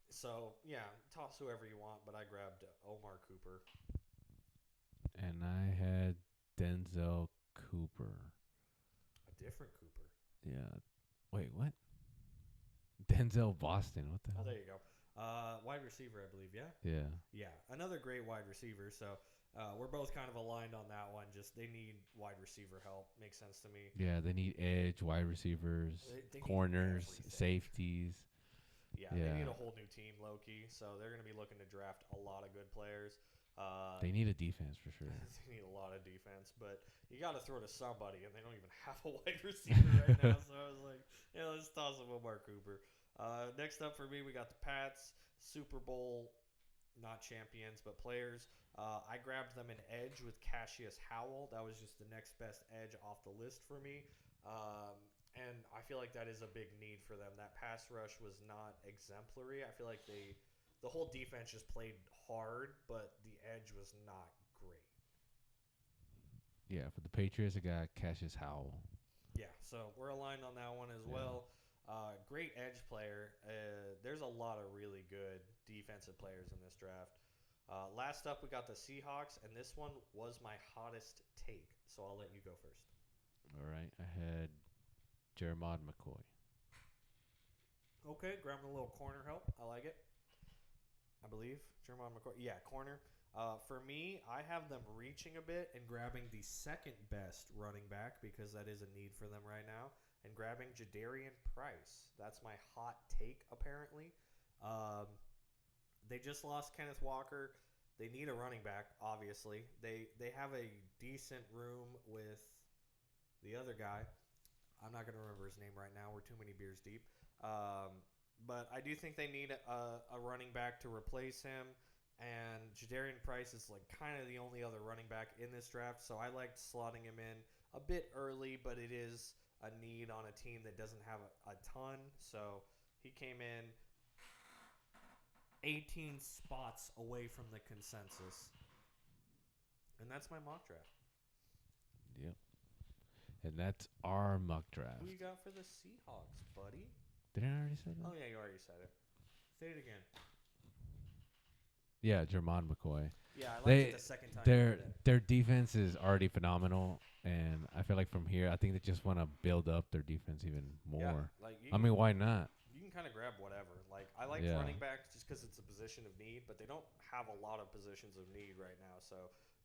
S1: So yeah, toss whoever you want, but I grabbed Omar Cooper.
S2: And I had Denzel Cooper.
S1: A different Cooper.
S2: Yeah. Wait, what? Denzel Boston. What the hell?
S1: Oh, there you go. Wide receiver, I believe. Yeah.
S2: Yeah.
S1: Yeah, another great wide receiver. So we're both kind of aligned on that one. Just they need wide receiver help. Makes sense to me.
S2: Yeah, they need edge, wide receivers,
S1: They
S2: corners, safeties.
S1: Yeah, they need a whole new team, low-key. So they're going to be looking to draft a lot of good players.
S2: They need a defense for sure.
S1: They need a lot of defense, but you got to throw to somebody, and they don't even have a wide receiver right now. So I was like, yeah, let's toss him Omar Cooper. Next up for me, we got the Pats, Super Bowl, not champions, but players. I grabbed them an edge with Cassius Howell. That was just the next best edge off the list for me. And I feel like that is a big need for them. That pass rush was not exemplary. I feel like the whole defense just played hard, but the edge was not great.
S2: Yeah, for the Patriots, I got Cassius Howell.
S1: Yeah, so we're aligned on that one as well. Great edge player. There's a lot of really good defensive players in this draft. Last up, we got the Seahawks, and this one was my hottest take. So I'll let you go first.
S2: All right, I had Jeremiah McCoy.
S1: Okay, grabbing a little corner help. I like it. I believe Jeremiah McCoy. Yeah, corner. For me, I have them reaching a bit and grabbing the second best running back because that is a need for them right now, and grabbing Jadarian Price. That's my hot take, apparently. They just lost Kenneth Walker. They need a running back, obviously. They have a decent room with the other guy. I'm not going to remember his name right now. We're too many beers deep. But I do think they need a running back to replace him. And Jadarian Price is like kind of the only other running back in this draft. So I liked slotting him in a bit early, but it is a need on a team that doesn't have a ton. So he came in 18 spots away from the consensus. And that's my mock draft.
S2: Yep. And that's our mock draft.
S1: Who you got for the Seahawks, buddy?
S2: Did I already say that?
S1: Oh, yeah, you already said it. Say it again.
S2: Yeah, Jeremiah McCoy.
S1: Yeah, I liked it the second time.
S2: Their defense is already phenomenal, and I feel like from here, I think they just want to build up their defense even more. Yeah, why not?
S1: You can kind of grab whatever. Like I like running backs just because it's a position of need, but they don't have a lot of positions of need right now. So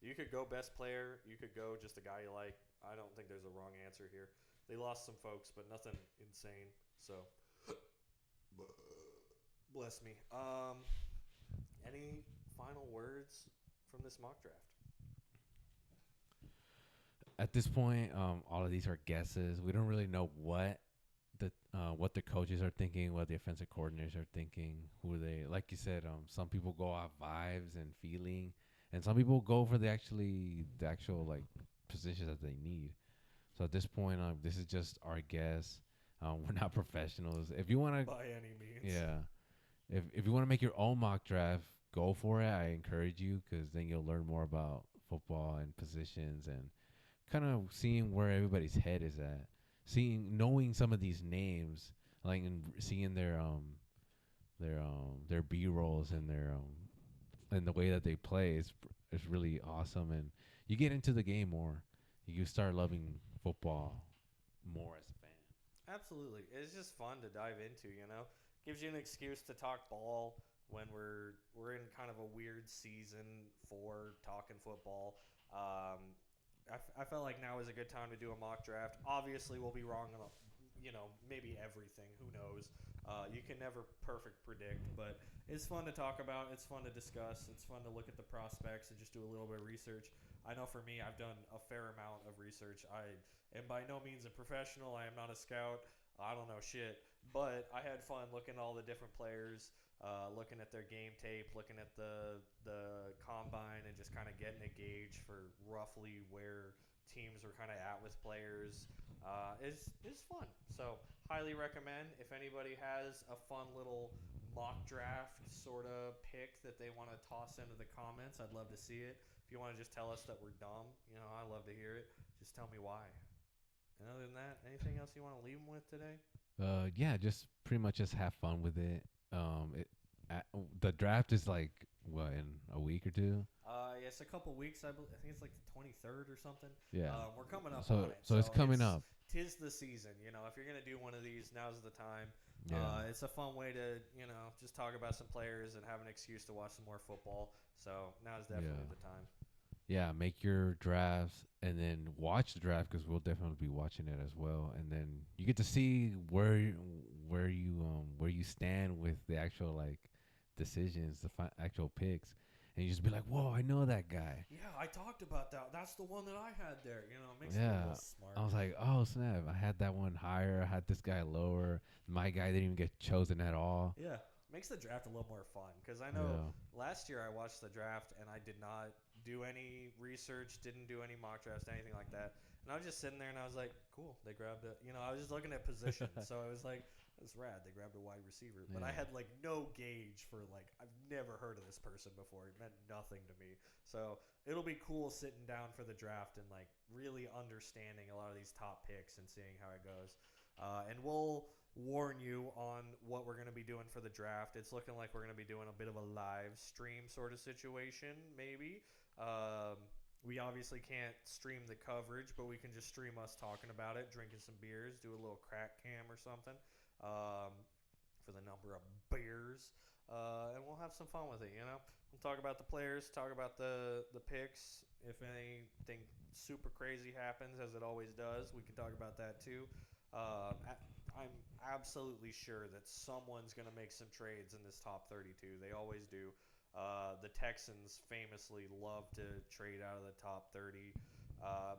S1: you could go best player. You could go just a guy you like. I don't think there's a wrong answer here. They lost some folks, but nothing insane. So bless me. Any final words from this mock draft?
S2: At this point, all of these are guesses. We don't really know what the coaches are thinking, what the offensive coordinators are thinking, who they, like you said, some people go off vibes and feeling, and some people go for the actual like positions that they need. So at this point, this is just our guess. We're not professionals. If you want to,
S1: by any means,
S2: yeah. If you want to make your own mock draft, go for it. I encourage you because then you'll learn more about football and positions and kind of seeing where everybody's head is at. Knowing some of these names, like and seeing their B rolls and and the way that they play is really awesome. And you get into the game more. You start loving football more as a fan.
S1: Absolutely, it's just fun to dive into. Gives you an excuse to talk ball when we're in kind of a weird season for talking football. I felt like now is a good time to do a mock draft. Obviously, we'll be wrong on maybe everything. Who knows? You can never perfect predict, but it's fun to talk about. It's fun to discuss. It's fun to look at the prospects and just do a little bit of research. I know for me, I've done a fair amount of research. I am by no means a professional. I am not a scout. I don't know shit, but I had fun looking at all the different players, looking at their game tape, looking at the combine, and just kind of getting a gauge for roughly where teams are kind of at with players. Is fun. So highly recommend if anybody has a fun little mock draft sort of pick that they want to toss into the comments. I'd love to see it. If you want to just tell us that we're dumb, I love to hear it. Just tell me why. And other than that, anything else you want to leave them with today?
S2: Yeah, just pretty much just have fun with it. It at, the draft is like what in a week or two.
S1: Yeah, it's a couple weeks. I think it's like the 23rd or something.
S2: Yeah.
S1: We're coming up on
S2: So
S1: it.
S2: so it's coming up.
S1: Tis the season. You know, if you're gonna do one of these, now's the time.
S2: Yeah.
S1: It's a fun way to just talk about some players and have an excuse to watch some more football. So now's definitely the time.
S2: Yeah, make your drafts and then watch the draft because we'll definitely be watching it as well. And then you get to see where you stand with the actual like decisions, the actual picks, and you just be like, "Whoa, I know that guy."
S1: Yeah, I talked about that. That's the one that I had there. You know, it makes me a little smart.
S2: I was like, "Oh snap! I had that one higher. I had this guy lower. My guy didn't even get chosen at all."
S1: Yeah. Makes the draft a little more fun because I know last year I watched the draft and I did not do any research, didn't do any mock drafts, anything like that. And I was just sitting there and I was like, cool, they grabbed it. You know, I was just looking at positions. So I was like, that's rad. They grabbed a wide receiver. But I had like no gauge for like, I've never heard of this person before. It meant nothing to me. So it'll be cool sitting down for the draft and like really understanding a lot of these top picks and seeing how it goes. And we'll warn you on what we're going to be doing for the draft. It's looking like we're going to be doing a bit of a live stream sort of situation, maybe. We obviously can't stream the coverage, but we can just stream us talking about it, drinking some beers, do a little crack cam or something for the number of beers. And we'll have some fun with it, you know? We'll talk about the players, talk about the picks. If anything super crazy happens, as it always does, we can talk about that too. I'm absolutely sure that someone's going to make some trades in this top 32. They always do. The Texans famously love to trade out of the top 30.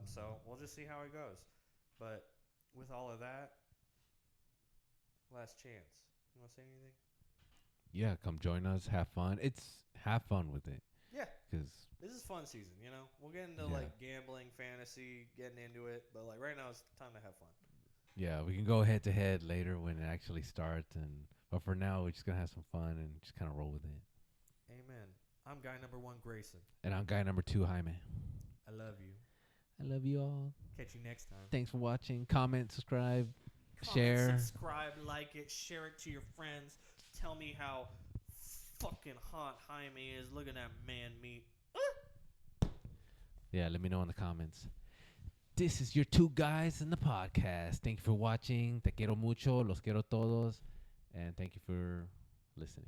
S1: So we'll just see how it goes. But with all of that, last chance. You want to say anything?
S2: Yeah, come join us. Have fun. Have fun with it.
S1: Yeah.
S2: Because
S1: this is fun season, you know? We'll get into like gambling, fantasy, getting into it. But like right now, it's time to have fun.
S2: Yeah, we can go head to head later when it actually starts, but for now we're just gonna have some fun and just kind of roll with it.
S1: Amen. I'm guy number 1, Grayson,
S2: and I'm guy number 2, Jaime.
S1: I love you.
S2: I love you all.
S1: Catch you next time.
S2: Thanks for watching. Comment, subscribe, share.
S1: Subscribe, like it, share it to your friends. Tell me how fucking hot Jaime is. Look at that man meat.
S2: Yeah, let me know in the comments. This is your 2 guys in the podcast. Thank you for watching. Te quiero mucho. Los quiero todos. And thank you for listening.